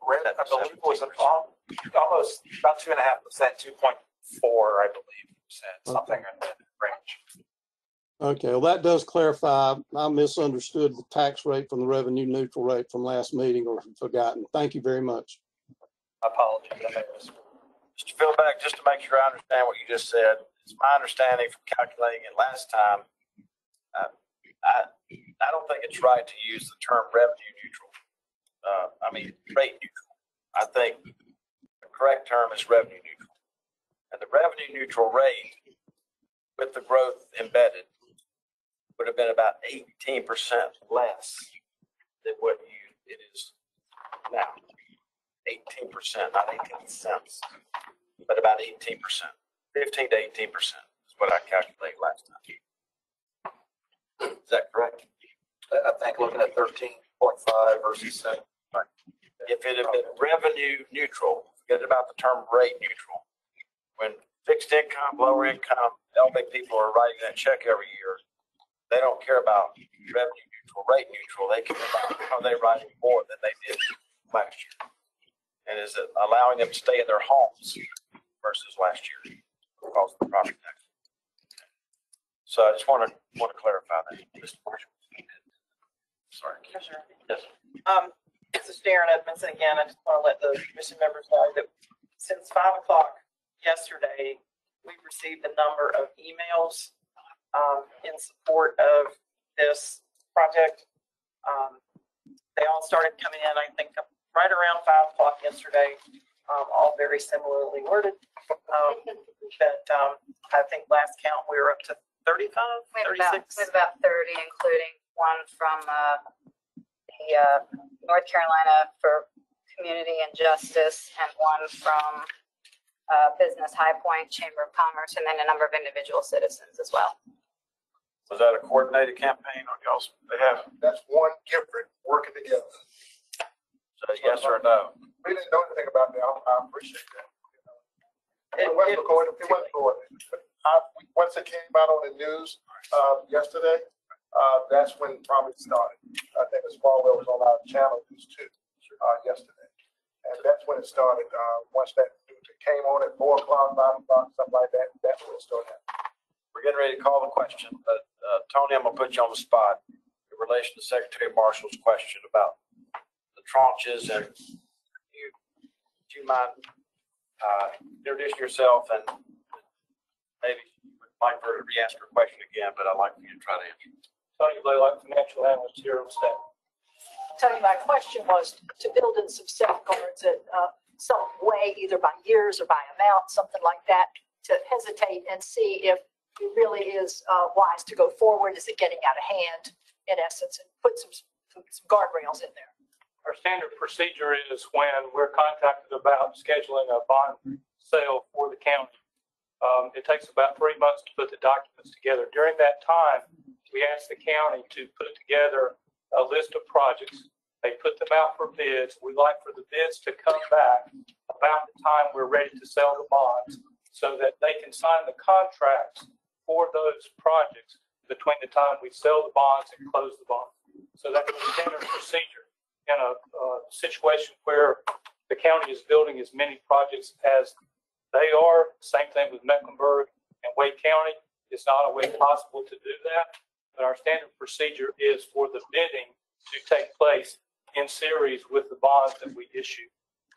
I believe it was almost about 2.5%, 2.4, I believe, something in that range. Okay, well, that does clarify. I misunderstood the tax rate from the revenue neutral rate from last meeting, or forgotten. Thank you very much. I apologize. Mr. Philback, just to make sure I understand what you just said, it's my understanding from calculating it last time, I don't think it's right to use the term revenue neutral. Rate neutral. I think the correct term is revenue neutral. And the revenue neutral rate with the growth embedded would have been about 18% less than what it is now. 18%, not 18 cents, but about 18%. 15 to 18% is what I calculated last time. Is that correct? I think looking at 13.5 versus 7. Right. If it had been revenue neutral, forget about the term rate neutral. When fixed income, lower income, elderly people are writing that check every year, they don't care about revenue neutral, rate neutral. They care about how they writing more than they did last year. And is it allowing them to stay in their homes versus last year because of the property tax? So I just want to clarify that. Mr. Marshall. Sorry. Commissioner. Yes. This is Sharon Edmondson again. I just want to let the commission members know that since 5 o'clock yesterday, we've received a number of emails in support of this project. They all started coming in, I think, right around 5 o'clock yesterday, all very similarly worded. I think last count we were up to 35, 36. We have about 30, including one from the North Carolina for Community and Justice, and one from Business High Point Chamber of Commerce, and then a number of individual citizens as well. Was that a coordinated campaign on y'all's behalf? That's one Gifford working together. So yes or no? We didn't know anything about that. I appreciate that. It went coordinated. Once it came out on the news yesterday, that's when it probably started. I think the Smallwell was on our channel news too yesterday. And that's when it started. Once that came on at 4 o'clock, 5 o'clock, something like that, that's when it started happening. We're getting ready to call the question, but Tony, I'm gonna put you on the spot in relation to Secretary Marshall's question about the tranches, and do you mind introducing yourself, and maybe we'd like for her to re-ask her question again, but I'd like for you to try to answer. Tony Blaylock, financial analyst here on staff. Tony, my question was to build in some safeguards at some way, either by years or by amount, something like that, to hesitate and see if it really is wise to go forward. Is it getting out of hand, in essence, and put some guardrails in there? Our standard procedure is when we're contacted about scheduling a bond sale for the county. It takes about 3 months to put the documents together. During that time, we ask the county to put together a list of projects. They put them out for bids. We like for the bids to come back about the time we're ready to sell the bonds so that they can sign the contracts for those projects between the time we sell the bonds and close the bonds. So that's a standard procedure in a situation where the county is building as many projects as they are. Same thing with Mecklenburg and Wake County. It's not always possible to do that, but our standard procedure is for the bidding to take place in series with the bonds that we issue.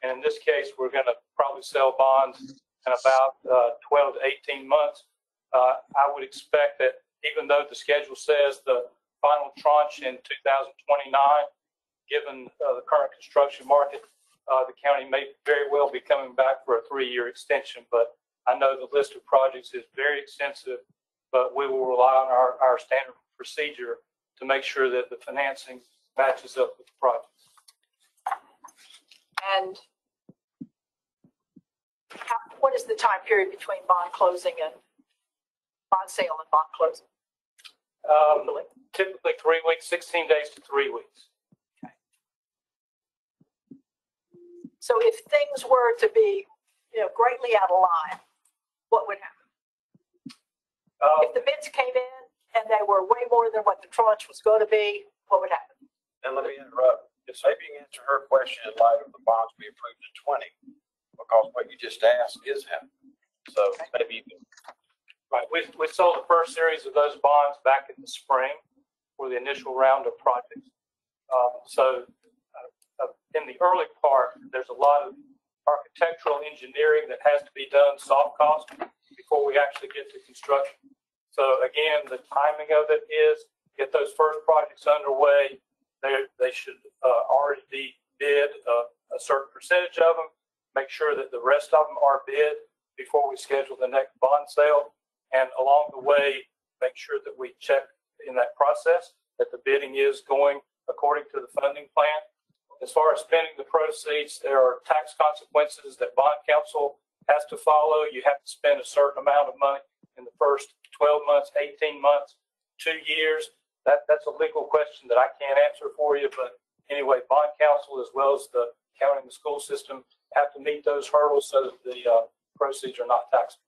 And in this case, we're going to probably sell bonds in about 12 to 18 months. I would expect that even though the schedule says the final tranche in 2029, given the current construction market, the county may very well be coming back for a 3-year extension. But I know the list of projects is very extensive, but we will rely on our standard procedure to make sure that the financing matches up with the projects. And what is the time period between bond closing and bond sale and bond closing? Typically 3 weeks, 16 days to 3 weeks. Okay. So if things were to be, greatly out of line, what would happen? If the bids came in and they were way more than what the tranche was going to be, what would happen? And let me interrupt. Just maybe you can answer her question in light of the bonds we approved in 20, because what you just asked is happening. So maybe you can. Right. We sold the first series of those bonds back in the spring for the initial round of projects. In the early part, there's a lot of architectural engineering that has to be done, soft cost, before we actually get to construction. So again, the timing of it is get those first projects underway. They should already be bid a certain percentage of them. Make sure that the rest of them are bid before we schedule the next bond sale. And along the way, make sure that we check in that process that the bidding is going according to the funding plan. As far as spending the proceeds, there are tax consequences that bond counsel has to follow. You have to spend a certain amount of money in the first 12 months, 18 months, 2 years. That's a legal question that I can't answer for you. But anyway, bond counsel as well as the county and the school system have to meet those hurdles so that the proceeds are not taxable.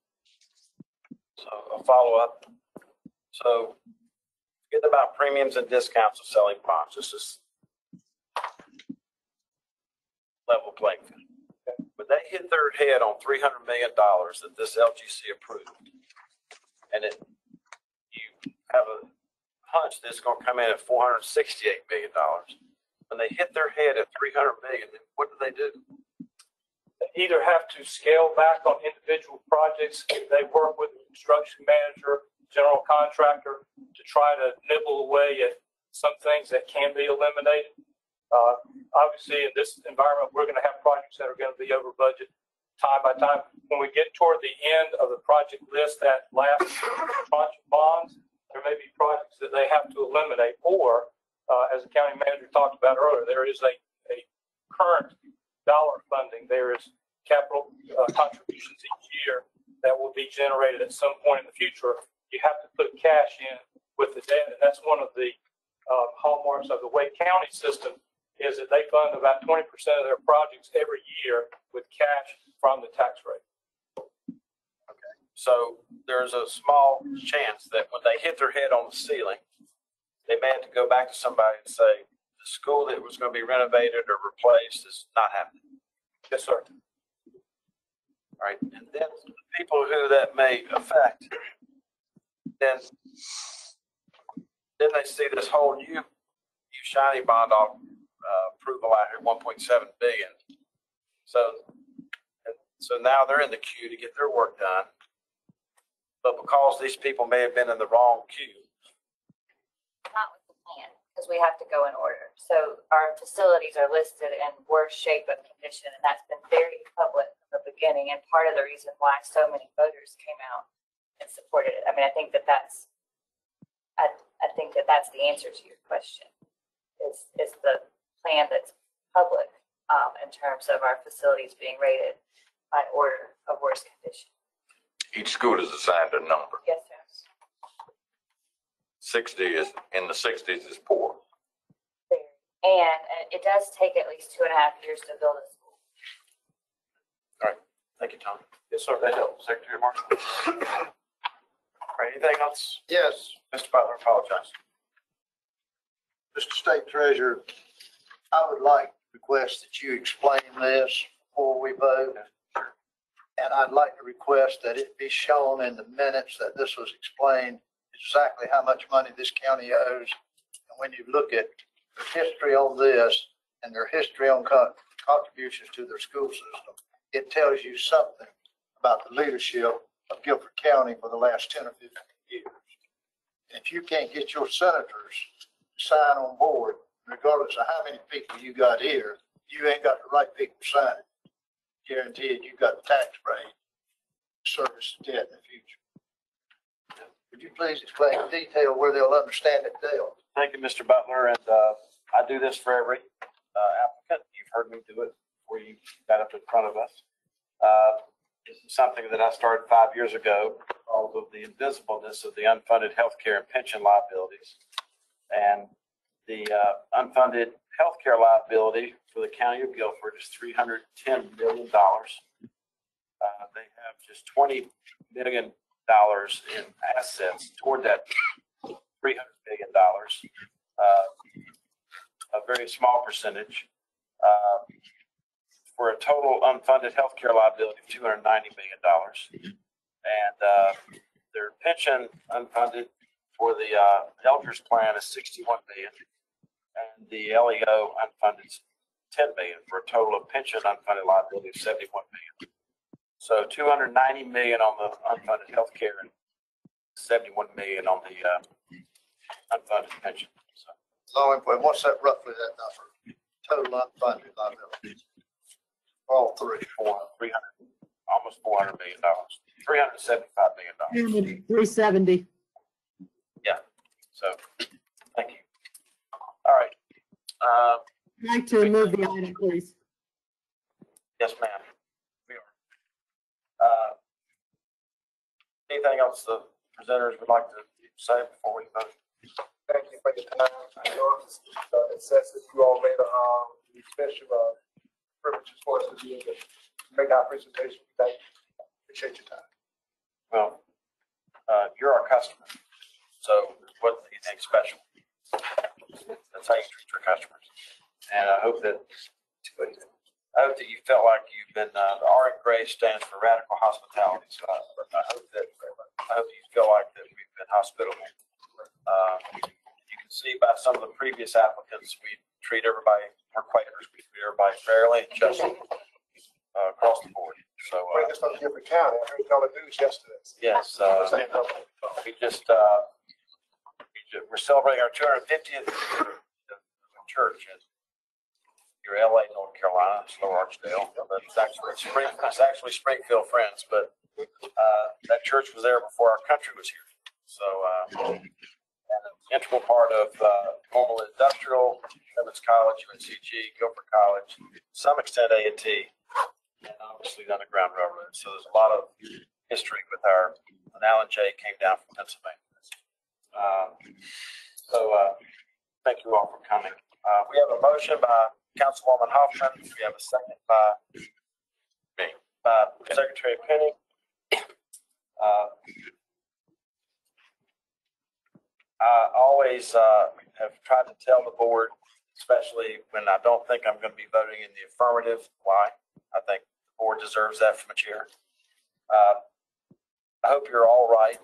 So a follow-up. So forget about premiums and discounts of selling bonds. This is level playing field. When they hit their head on $300 million that this LGC approved, and you have a hunch that's going to come in at $468 million. When they hit their head at $300 million, what do? They either have to scale back on individual projects. They work with the construction manager, general contractor to try to nibble away at some things that can be eliminated. Obviously, in this environment, we're going to have projects that are going to be over budget time by time. When we get toward the end of the project list, that last tranche of bonds, there may be projects that they have to eliminate. Or, as the county manager talked about earlier, there is a current dollar funding. There is capital contributions each year that will be generated at some point in the future. You have to put cash in with the debt, and that's one of the hallmarks of the Wake County system, is that they fund about 20% of their projects every year with cash from the tax rate. Okay. So there's a small chance that when they hit their head on the ceiling, they may have to go back to somebody and say, the school that was going to be renovated or replaced is not happening. Yes, sir. All right, and then the people who that may affect, then they see this whole new shiny bond approval out here, 1.7 billion. So now they're in the queue to get their work done. But because these people may have been in the wrong queue. Not with the plan, because we have to go in order. So our facilities are listed in worse shape of condition, and that's been very public from the beginning, and part of the reason why so many voters came out and supported it. I mean, I think that that's the answer to your question, is the plan that's public in terms of our facilities being rated by order of worst condition. Each school is assigned a number. Yes, sir. 60 is, in the 60s is poor. And it does take at least 2.5 years to build a school. All right, thank you, Tom. Yes, sir, that helps. Secretary Marshall. All right, anything else? Yes. Mr. Butler, apologize. Mr. State Treasurer, I would like to request that you explain this before we vote. And I'd like to request that it be shown in the minutes that this was explained exactly how much money this county owes. And when you look at the history on this and their history on contributions to their school system, it tells you something about the leadership of Guilford County for the last 10 or 15 years. And if you can't get your senators to sign on board, regardless of how many people you got here, you ain't got the right people signing. Guaranteed you got the tax break, service debt in the future. Would you please explain in detail where they'll understand it, Dale? Thank you, Mr. Butler, and I do this for every applicant. You've heard me do it before you got up in front of us. This is something that I started 5 years ago, because of the invisibleness of the unfunded healthcare and pension liabilities. And the unfunded healthcare liability for the county of Guilford is $310 million. They have just $20 million in assets toward that $300 million, a very small percentage, for a total unfunded healthcare liability of $290 million. And their pension unfunded for the elders plan is $61 million. And the LEO unfunded is $10 million for a total of pension unfunded liability of $71 million. So $290 million on the unfunded healthcare and $71 million on the unfunded pension. So, What's that roughly, that number? Total unfunded liabilities. All three. Almost $400 million. $375 million. 370. Yeah. So, thank you. All right. I'd like to move the item, please. Yes, ma'am. We are. Anything else the presenters would like to say before we vote? Thank you for your time. I know it's excessive. You all made a special privileges for us to be able to make our presentation. Thank you. Appreciate your time. Well, you're our customer, so what do you think special? That's how you treat your customers. And I hope that you felt like you've been, the R in Gray stands for radical hospitality. So I hope you feel like that we've been hospitable. You can see by some of the previous applicants, we treat everybody, we're Quakers, we treat everybody fairly and justly across the board. So, Just on Guilford County, I heard y'all the news yesterday. yes, we're celebrating our 250th year of church in your LA, North Carolina, Slow Archdale. But it's actually Springfield Friends, but that church was there before our country was here. So, and an integral part of Normal Industrial, Clemens College, UNCG, Guilford College, to some extent A&T, and obviously the Underground Railroad. So there's a lot of history with when Alan J. came down from Pennsylvania. Thank you all for coming. We have a motion by Councilwoman Hoffman. We have a second by me, by Secretary Penny. I always have tried to tell the board, especially when I don't think I'm going to be voting in the affirmative, why. I think the board deserves that from a chair. I hope you're all right,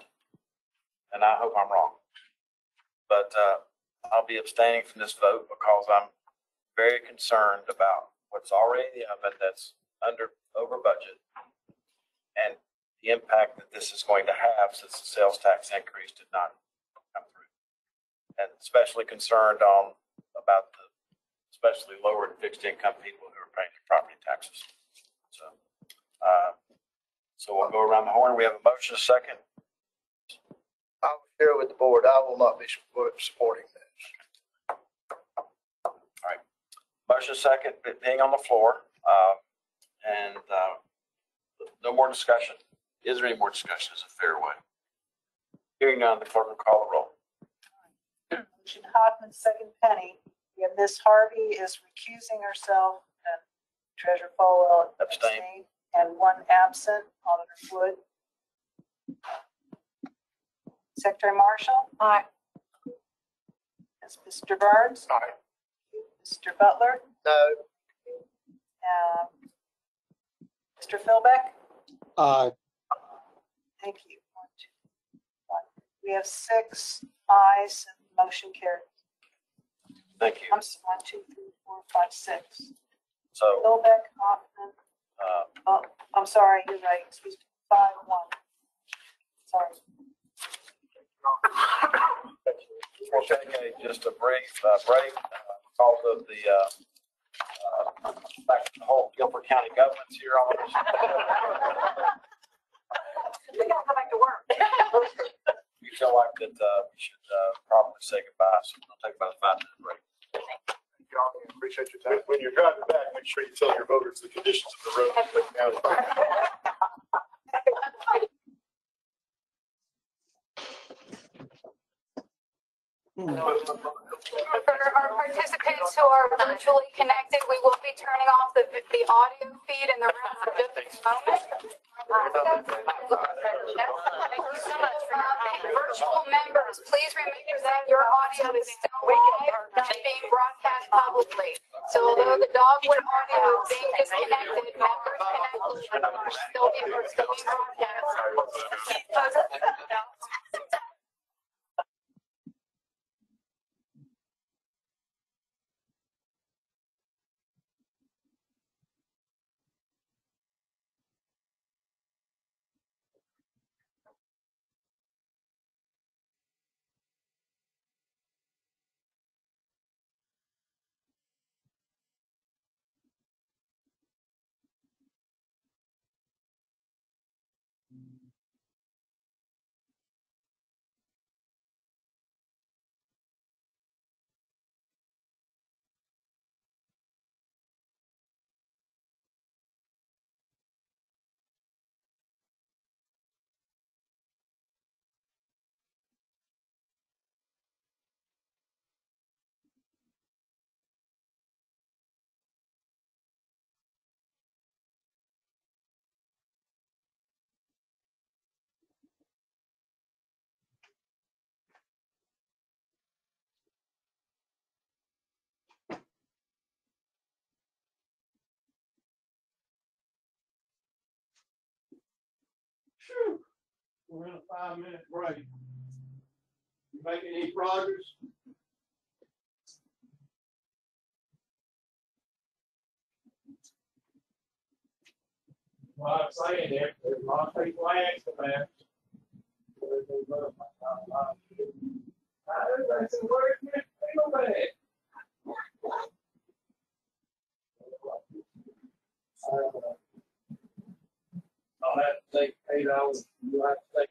and I hope I'm wrong. But I'll be abstaining from this vote because I'm very concerned about what's already in the oven that's over budget and the impact that this is going to have since the sales tax increase did not come through. And especially concerned about the especially lower and fixed income people who are paying their property taxes. So we'll go around the horn. We have a motion, a second. I will share with the board, I will not be supporting this. Motion, second, being on the floor. And no more discussion. Is there any more discussion? Is it fair way? Hearing none, the clerk will call the roll. Motion Hodman, second Penny. We have Ms. Harvey is recusing herself and Treasurer Falwell Abstain. and one absent, Auditor Wood. Secretary Marshall? Aye. Yes, Mr. Burns? Aye. Mr. Butler? No. Mr. Philbeck? Aye. Thank you. 1, 2, 1. We have 6 ayes and motion carried. Thank you. 1, 2, 3, 4, 5, 6. So, Philbeck, Hoffman. I'm sorry, you're right. Excuse me. 5, 1. Sorry. we'll take just a brief break because of the fact that the whole Guilford County government's here on us. They gotta go back to work. We feel like that we should probably say goodbye, so we'll take about a 5-minute break. Y'all, I appreciate your time. When you're driving back, make sure you tell your voters the conditions of the road. For our participants who are virtually connected, we will be turning off the audio feed in the room for just a moment. Thank you so much for your virtual members, please remember that your audio is still live and being broadcast publicly. So although the Dogwood audio is being disconnected, members connected are still being broadcast. We're in a 5-minute break. You making any progress? Well, I'm saying there's a lot of people asking that. I'll have to take $8. You have to take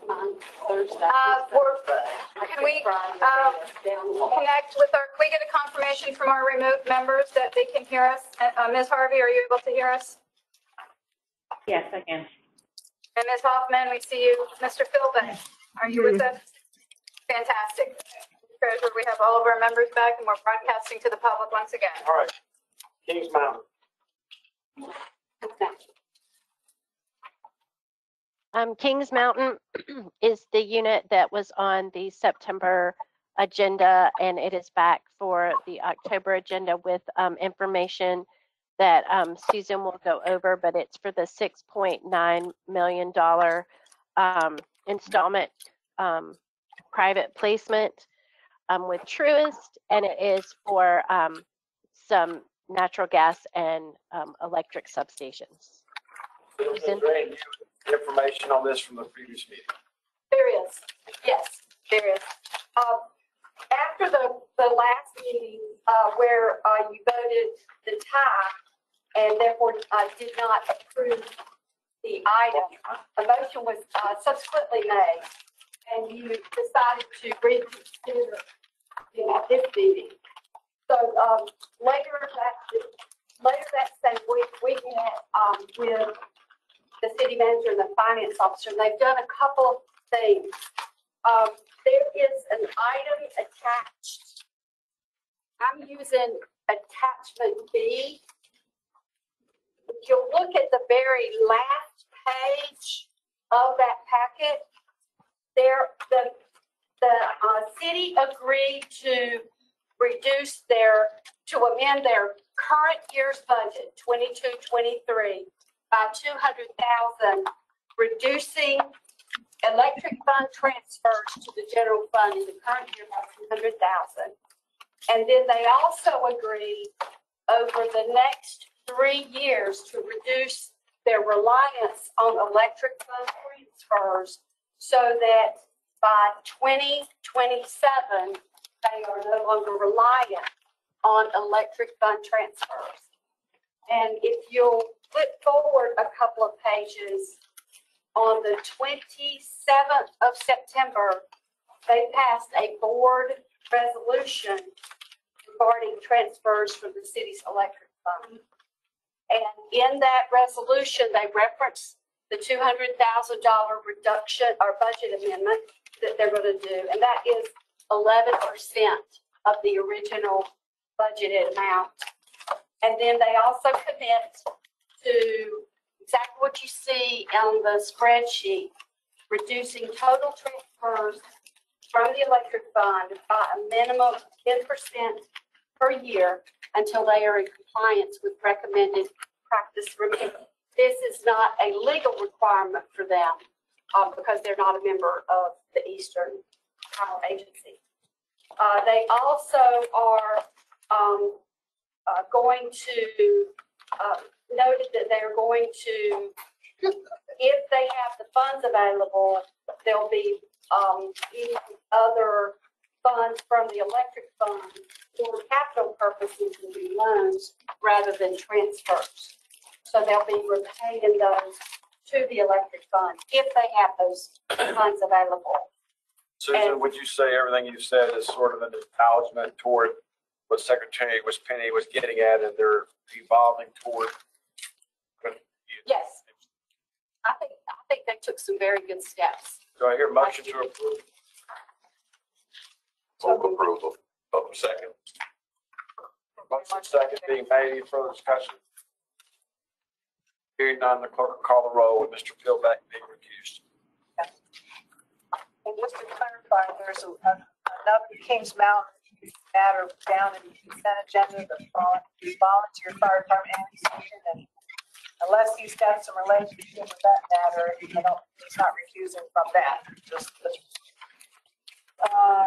Can we connect with our, can we get a confirmation from our remote members that they can hear us? Ms. Harvey, are you able to hear us? Yes, I can. And Ms. Hoffman, we see you. Mr. Philbin, are you with us? Fantastic. Treasurer, we have all of our members back and we're broadcasting to the public once again. All right. Kings Mountain. Kings Mountain is the unit that was on the September agenda, and it is back for the October agenda with information that Susan will go over, but it's for the $6.9 million installment private placement with Truist, and it is for some natural gas and electric substations. Susan? Great information on this from the previous meeting. There is, yes, there is. After the last meeting where you voted the tie and therefore did not approve the item, a motion was subsequently made and you decided to reconsider this meeting. So later that same week, we met with the city manager and the finance officer, and they've done a couple of things. There is an item attached. I'm using attachment B. If you look at the very last page of that packet, there the city agreed to amend their current year's budget, 22-23, by $200,000, reducing electric fund transfers to the general fund in the current year by $200,000. And then they also agreed over the next 3 years to reduce their reliance on electric fund transfers so that by 2027, they are no longer reliant on electric fund transfers. And if you'll flip forward a couple of pages, on the 27th of September, they passed a board resolution regarding transfers from the city's electric fund. And in that resolution, they referenced the $200,000 reduction or budget amendment that they're going to do. And that is 11% of the original budgeted amount. And then they also commit to exactly what you see on the spreadsheet, reducing total transfers from the electric fund by a minimum of 10% per year until they are in compliance with recommended practice. Remember, this is not a legal requirement for them because they're not a member of the Eastern Power Agency. They also are going to noted that they're going to, if they have the funds available, there'll be any other funds from the electric fund for capital purposes and be loans rather than transfers. So they'll be repaying those to the electric fund if they have those funds available. Susan, would you say everything you said is sort of an acknowledgement toward what Secretary Penny was getting at, and they're evolving toward? Yes, I think they took some very good steps. Do I hear a motion to approve? Move approval. Second. Motion second being made. Any further discussion? Hearing none, the clerk will call the roll with Mr. Philbeck being recused. And just to clarify, there's another Kings Mountain matter down in the consent agenda, the volunteer fire department annexation, and unless he's got some relationship with that matter, he's not recusing from that.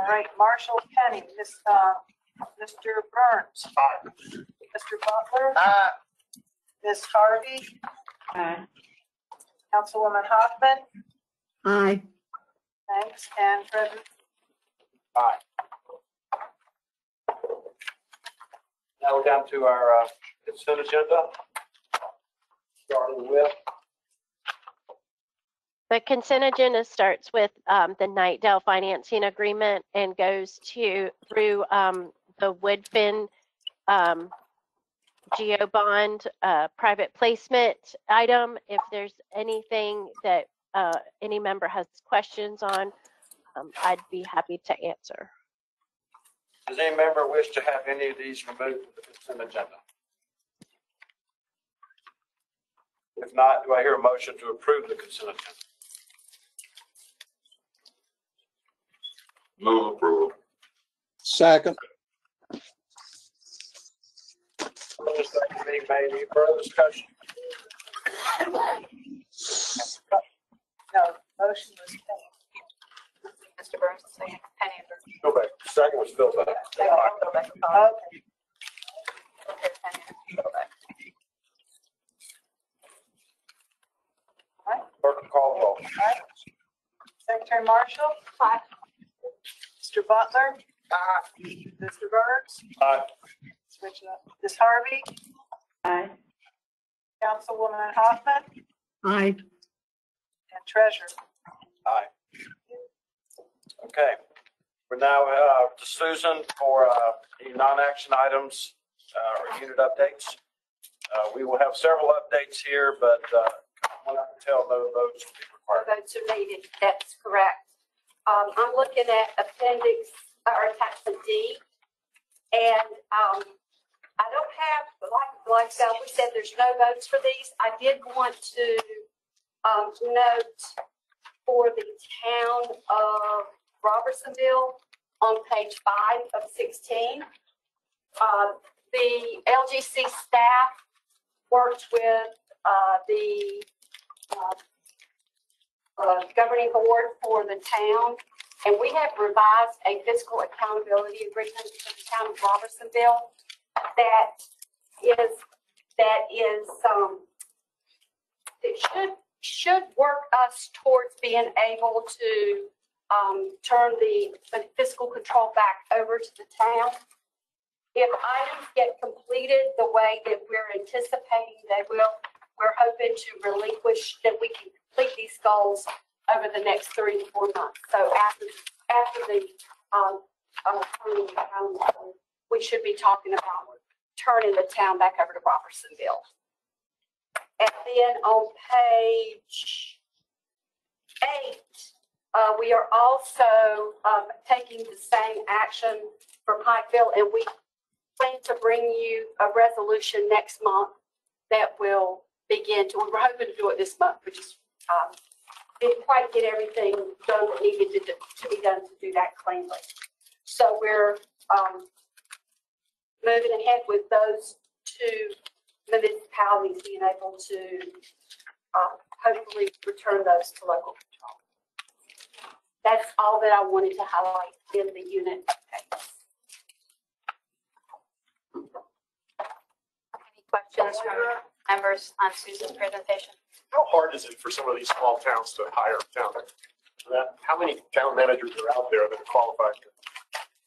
Right, Marshall Penny, Mr. Burns. Aye. Mr. Butler. Aye. Ms. Harvey. Aye. Councilwoman Hoffman. Aye. Thanks, and President. Aye. Now we're down to our consent agenda. Starting with The consent agenda starts with the Nightdale financing agreement and goes through the Woodfin Geo Bond private placement item. If there's anything that any member has questions on, I'd be happy to answer. Does any member wish to have any of these removed from the consent agenda? If not, do I hear a motion to approve the consent agenda? Move approval. Second. Motion being made. Any further discussion? No, motion was made. Mr. Burns, second. Penny and Burns. Go back. Second was Phil back. Okay. Okay, Penny, go back. Clerk, call the roll. All right. Secretary Marshall? Aye. Mr. Butler? Aye. Mr. Burns? Aye. Switch it up. Ms. Harvey? Aye. Councilwoman Hoffman? Aye. And Treasurer? Aye. Okay. We're now to Susan for any non-action items or unit updates. We will have several updates here, but I can tell no votes will be required. Votes are needed, that's correct. I'm looking at appendix or attachment D. And I don't have, like we said, there's no votes for these. I did want to note for the town of Robertsonville on page 5 of 16. The LGC staff worked with the governing board for the town, and we have revised a fiscal accountability agreement for the town of Robertsonville that it should work us towards being able to turn the fiscal control back over to the town. If items get completed the way that we're anticipating they will, we're hoping to relinquish that we can complete these goals over the next 3 to 4 months. So after the we should be talking about turning the town back over to Robertsonville. And then on page 8, we are also taking the same action for Pikeville, and we plan to bring you a resolution next month that will begin to, we were hoping to do it this month, we just didn't quite get everything done that needed to be done to do that cleanly. So we're moving ahead with those 2 municipalities being able to hopefully return those to local control. That's all that I wanted to highlight in the unit updates. Any questions from members on Susan's presentation? How hard is it for some of these small towns to hire town managers? How many town managers are out there that are qualified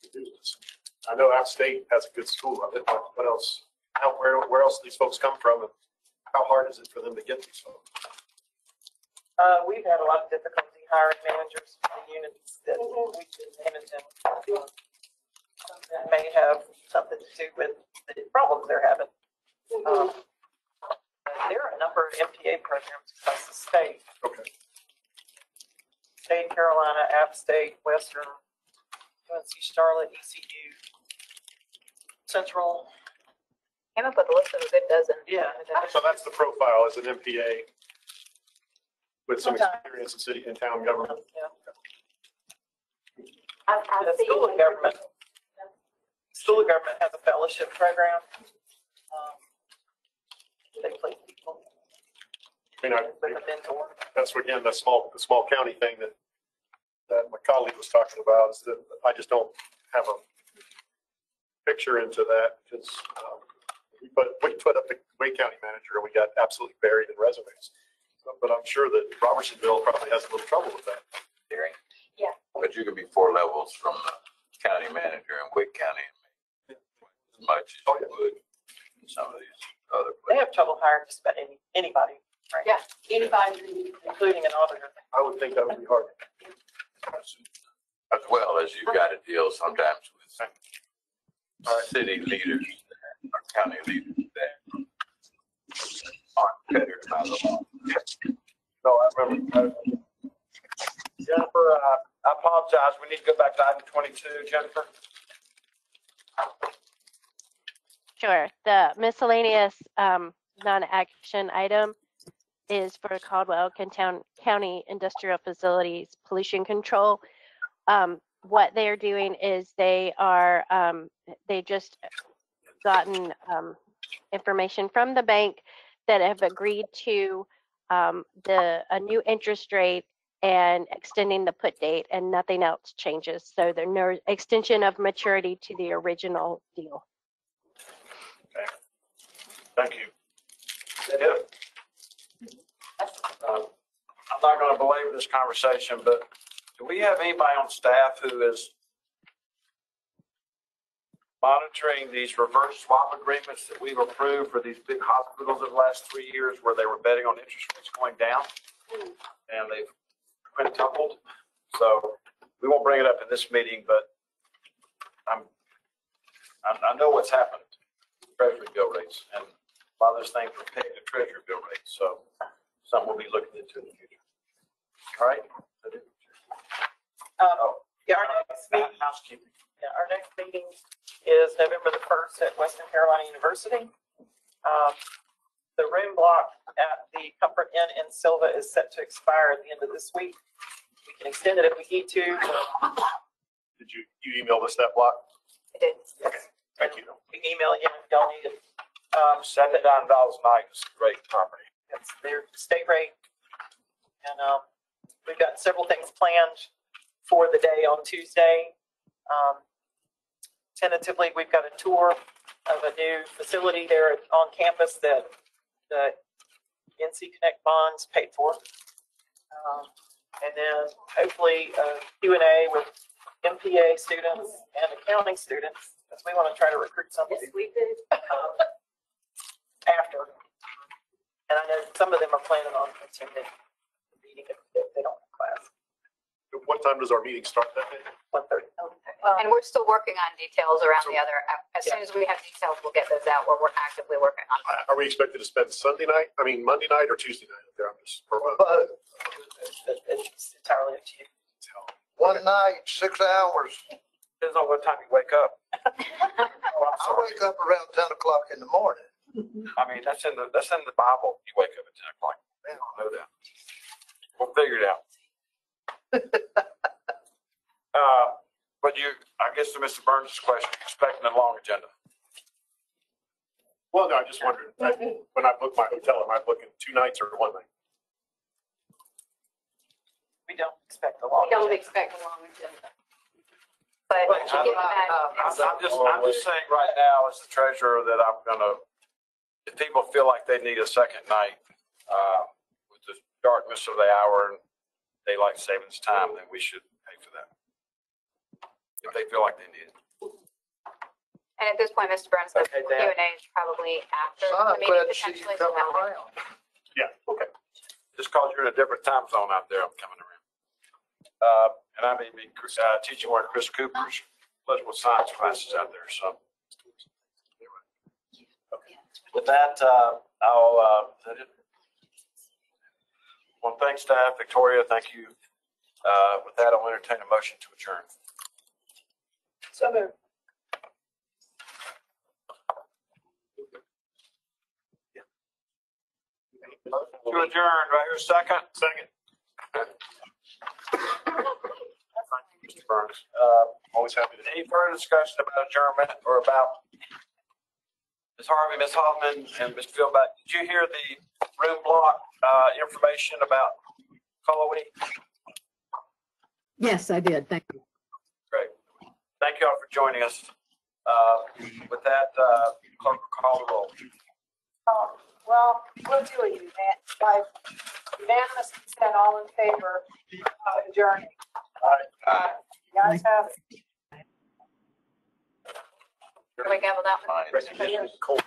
to do this? I know our state has a good school of it, but what else? Where else do these folks come from? And how hard is it for them to get these folks? We've had a lot of difficulty hiring managers for the units that we've been managing. That may have something to do with the problems they're having. There are a number of MPA programs across the state. Okay. State of Carolina, App State, Western, UNC Charlotte, ECU, Central. Came up with a list of a good dozen. Yeah. So that's the profile as an MPA with some experience in city and town government. Yeah. The School of Government. School of Government has a fellowship program. They place people. I mean, that's again the small county thing that my colleague was talking about, is that I just don't have a picture into that, because we put up the Wake County manager and we got absolutely buried in resumes. But I'm sure that Robertsonville probably has a little trouble with that. Yeah. But you could be 4 levels from the county manager in Wake County as much as you would in some of these other They places. have trouble hiring just about anybody. Yeah, anybody. including an auditor. I would think that would be hard. As well as you've got to deal sometimes with city leaders or county leaders that aren't fettered by the law. No, I remember. Jennifer, I apologize. We need to go back to item 22. Jennifer? Sure. The miscellaneous non-action item is for Caldwell County Industrial Facilities Pollution Control. What they're doing is they just gotten information from the bank that have agreed to a new interest rate and extending the put date, and nothing else changes. So there's no extension of maturity to the original deal. Okay. Thank you. Is that it? I'm not going to belabor this conversation, but do we have anybody on staff who is monitoring these reverse swap agreements that we've approved for these big hospitals in the last 3 years where they were betting on interest rates going down and they've quintupled? So we won't bring it up in this meeting, but I know what's happened to treasury bill rates, and a lot of those things were pegged to treasury bill rates. So something we'll be looking into in the future. All right. Yeah, our next meeting. Housekeeping. Yeah, our next meeting is November the 1st at Western Carolina University. The room block at the Comfort Inn in Silva is set to expire at the end of this week. We can extend it if we need to. Did you email us that block? I did. Okay, thank you. We can email it in if y'all need it. $79 a night is a great property. It's their state rate. And we've got several things planned for the day on Tuesday. Tentatively, we've got a tour of a new facility there on campus that the NC Connect bonds paid for. And then hopefully a Q&A with MPA students and accounting students, because we want to try to recruit some. Yes, we did. After. And I know some of them are planning on attending the meeting if they don't have class. What time does our meeting start that day? 1:30. And we're still working on details around the other, as soon as we have details, we'll get those out. We're actively working on them. Are we expected to spend Monday night or Tuesday night up there? I'm just, It's entirely up to you. One night, 6 hours. Depends on what time you wake up. I wake up around 10 o'clock in the morning. I mean, that's in the Bible. You wake up at 10 o'clock. Man, I don't know that. We'll figure it out. But I guess to Mr. Burns' question, expecting a long agenda. well, no, I just wondered, when I book my hotel, am I booking 2 nights or 1 night? We don't expect a long. We don't expect a long agenda. But I'm just saying right now, as the treasurer, that I'm gonna, if people feel like they need a second night, with the darkness of the hour and daylight savings time, then we should pay for that. If they feel like they need it. And at this point, Mr. Burns, the Okay, Dan. Q&A is probably after So I'm the meeting glad to see you potentially. coming around. Yeah, okay. Just cause you're in a different time zone out there, I'm coming around. And I may be teaching one of Chris Cooper's political science classes out there, so. With that, I'll, is that it? Well, thanks, staff. Victoria, thank you. With that, I'll entertain a motion to adjourn. So moved. To adjourn, do I hear a second? Second. Mr. Burns. Always happy to. Any further discussion about adjournment or about Ms. Harvey, Ms. Hoffman, and Mr. Philback? Did you hear the room block information about Colowee? Yes, I did. Thank you. Great. Thank you all for joining us. With that, clerk will call the roll. Well, we'll do it by unanimous consent, all in favor of adjourning. You guys have it. Can we gavel that one? Recognition is cold.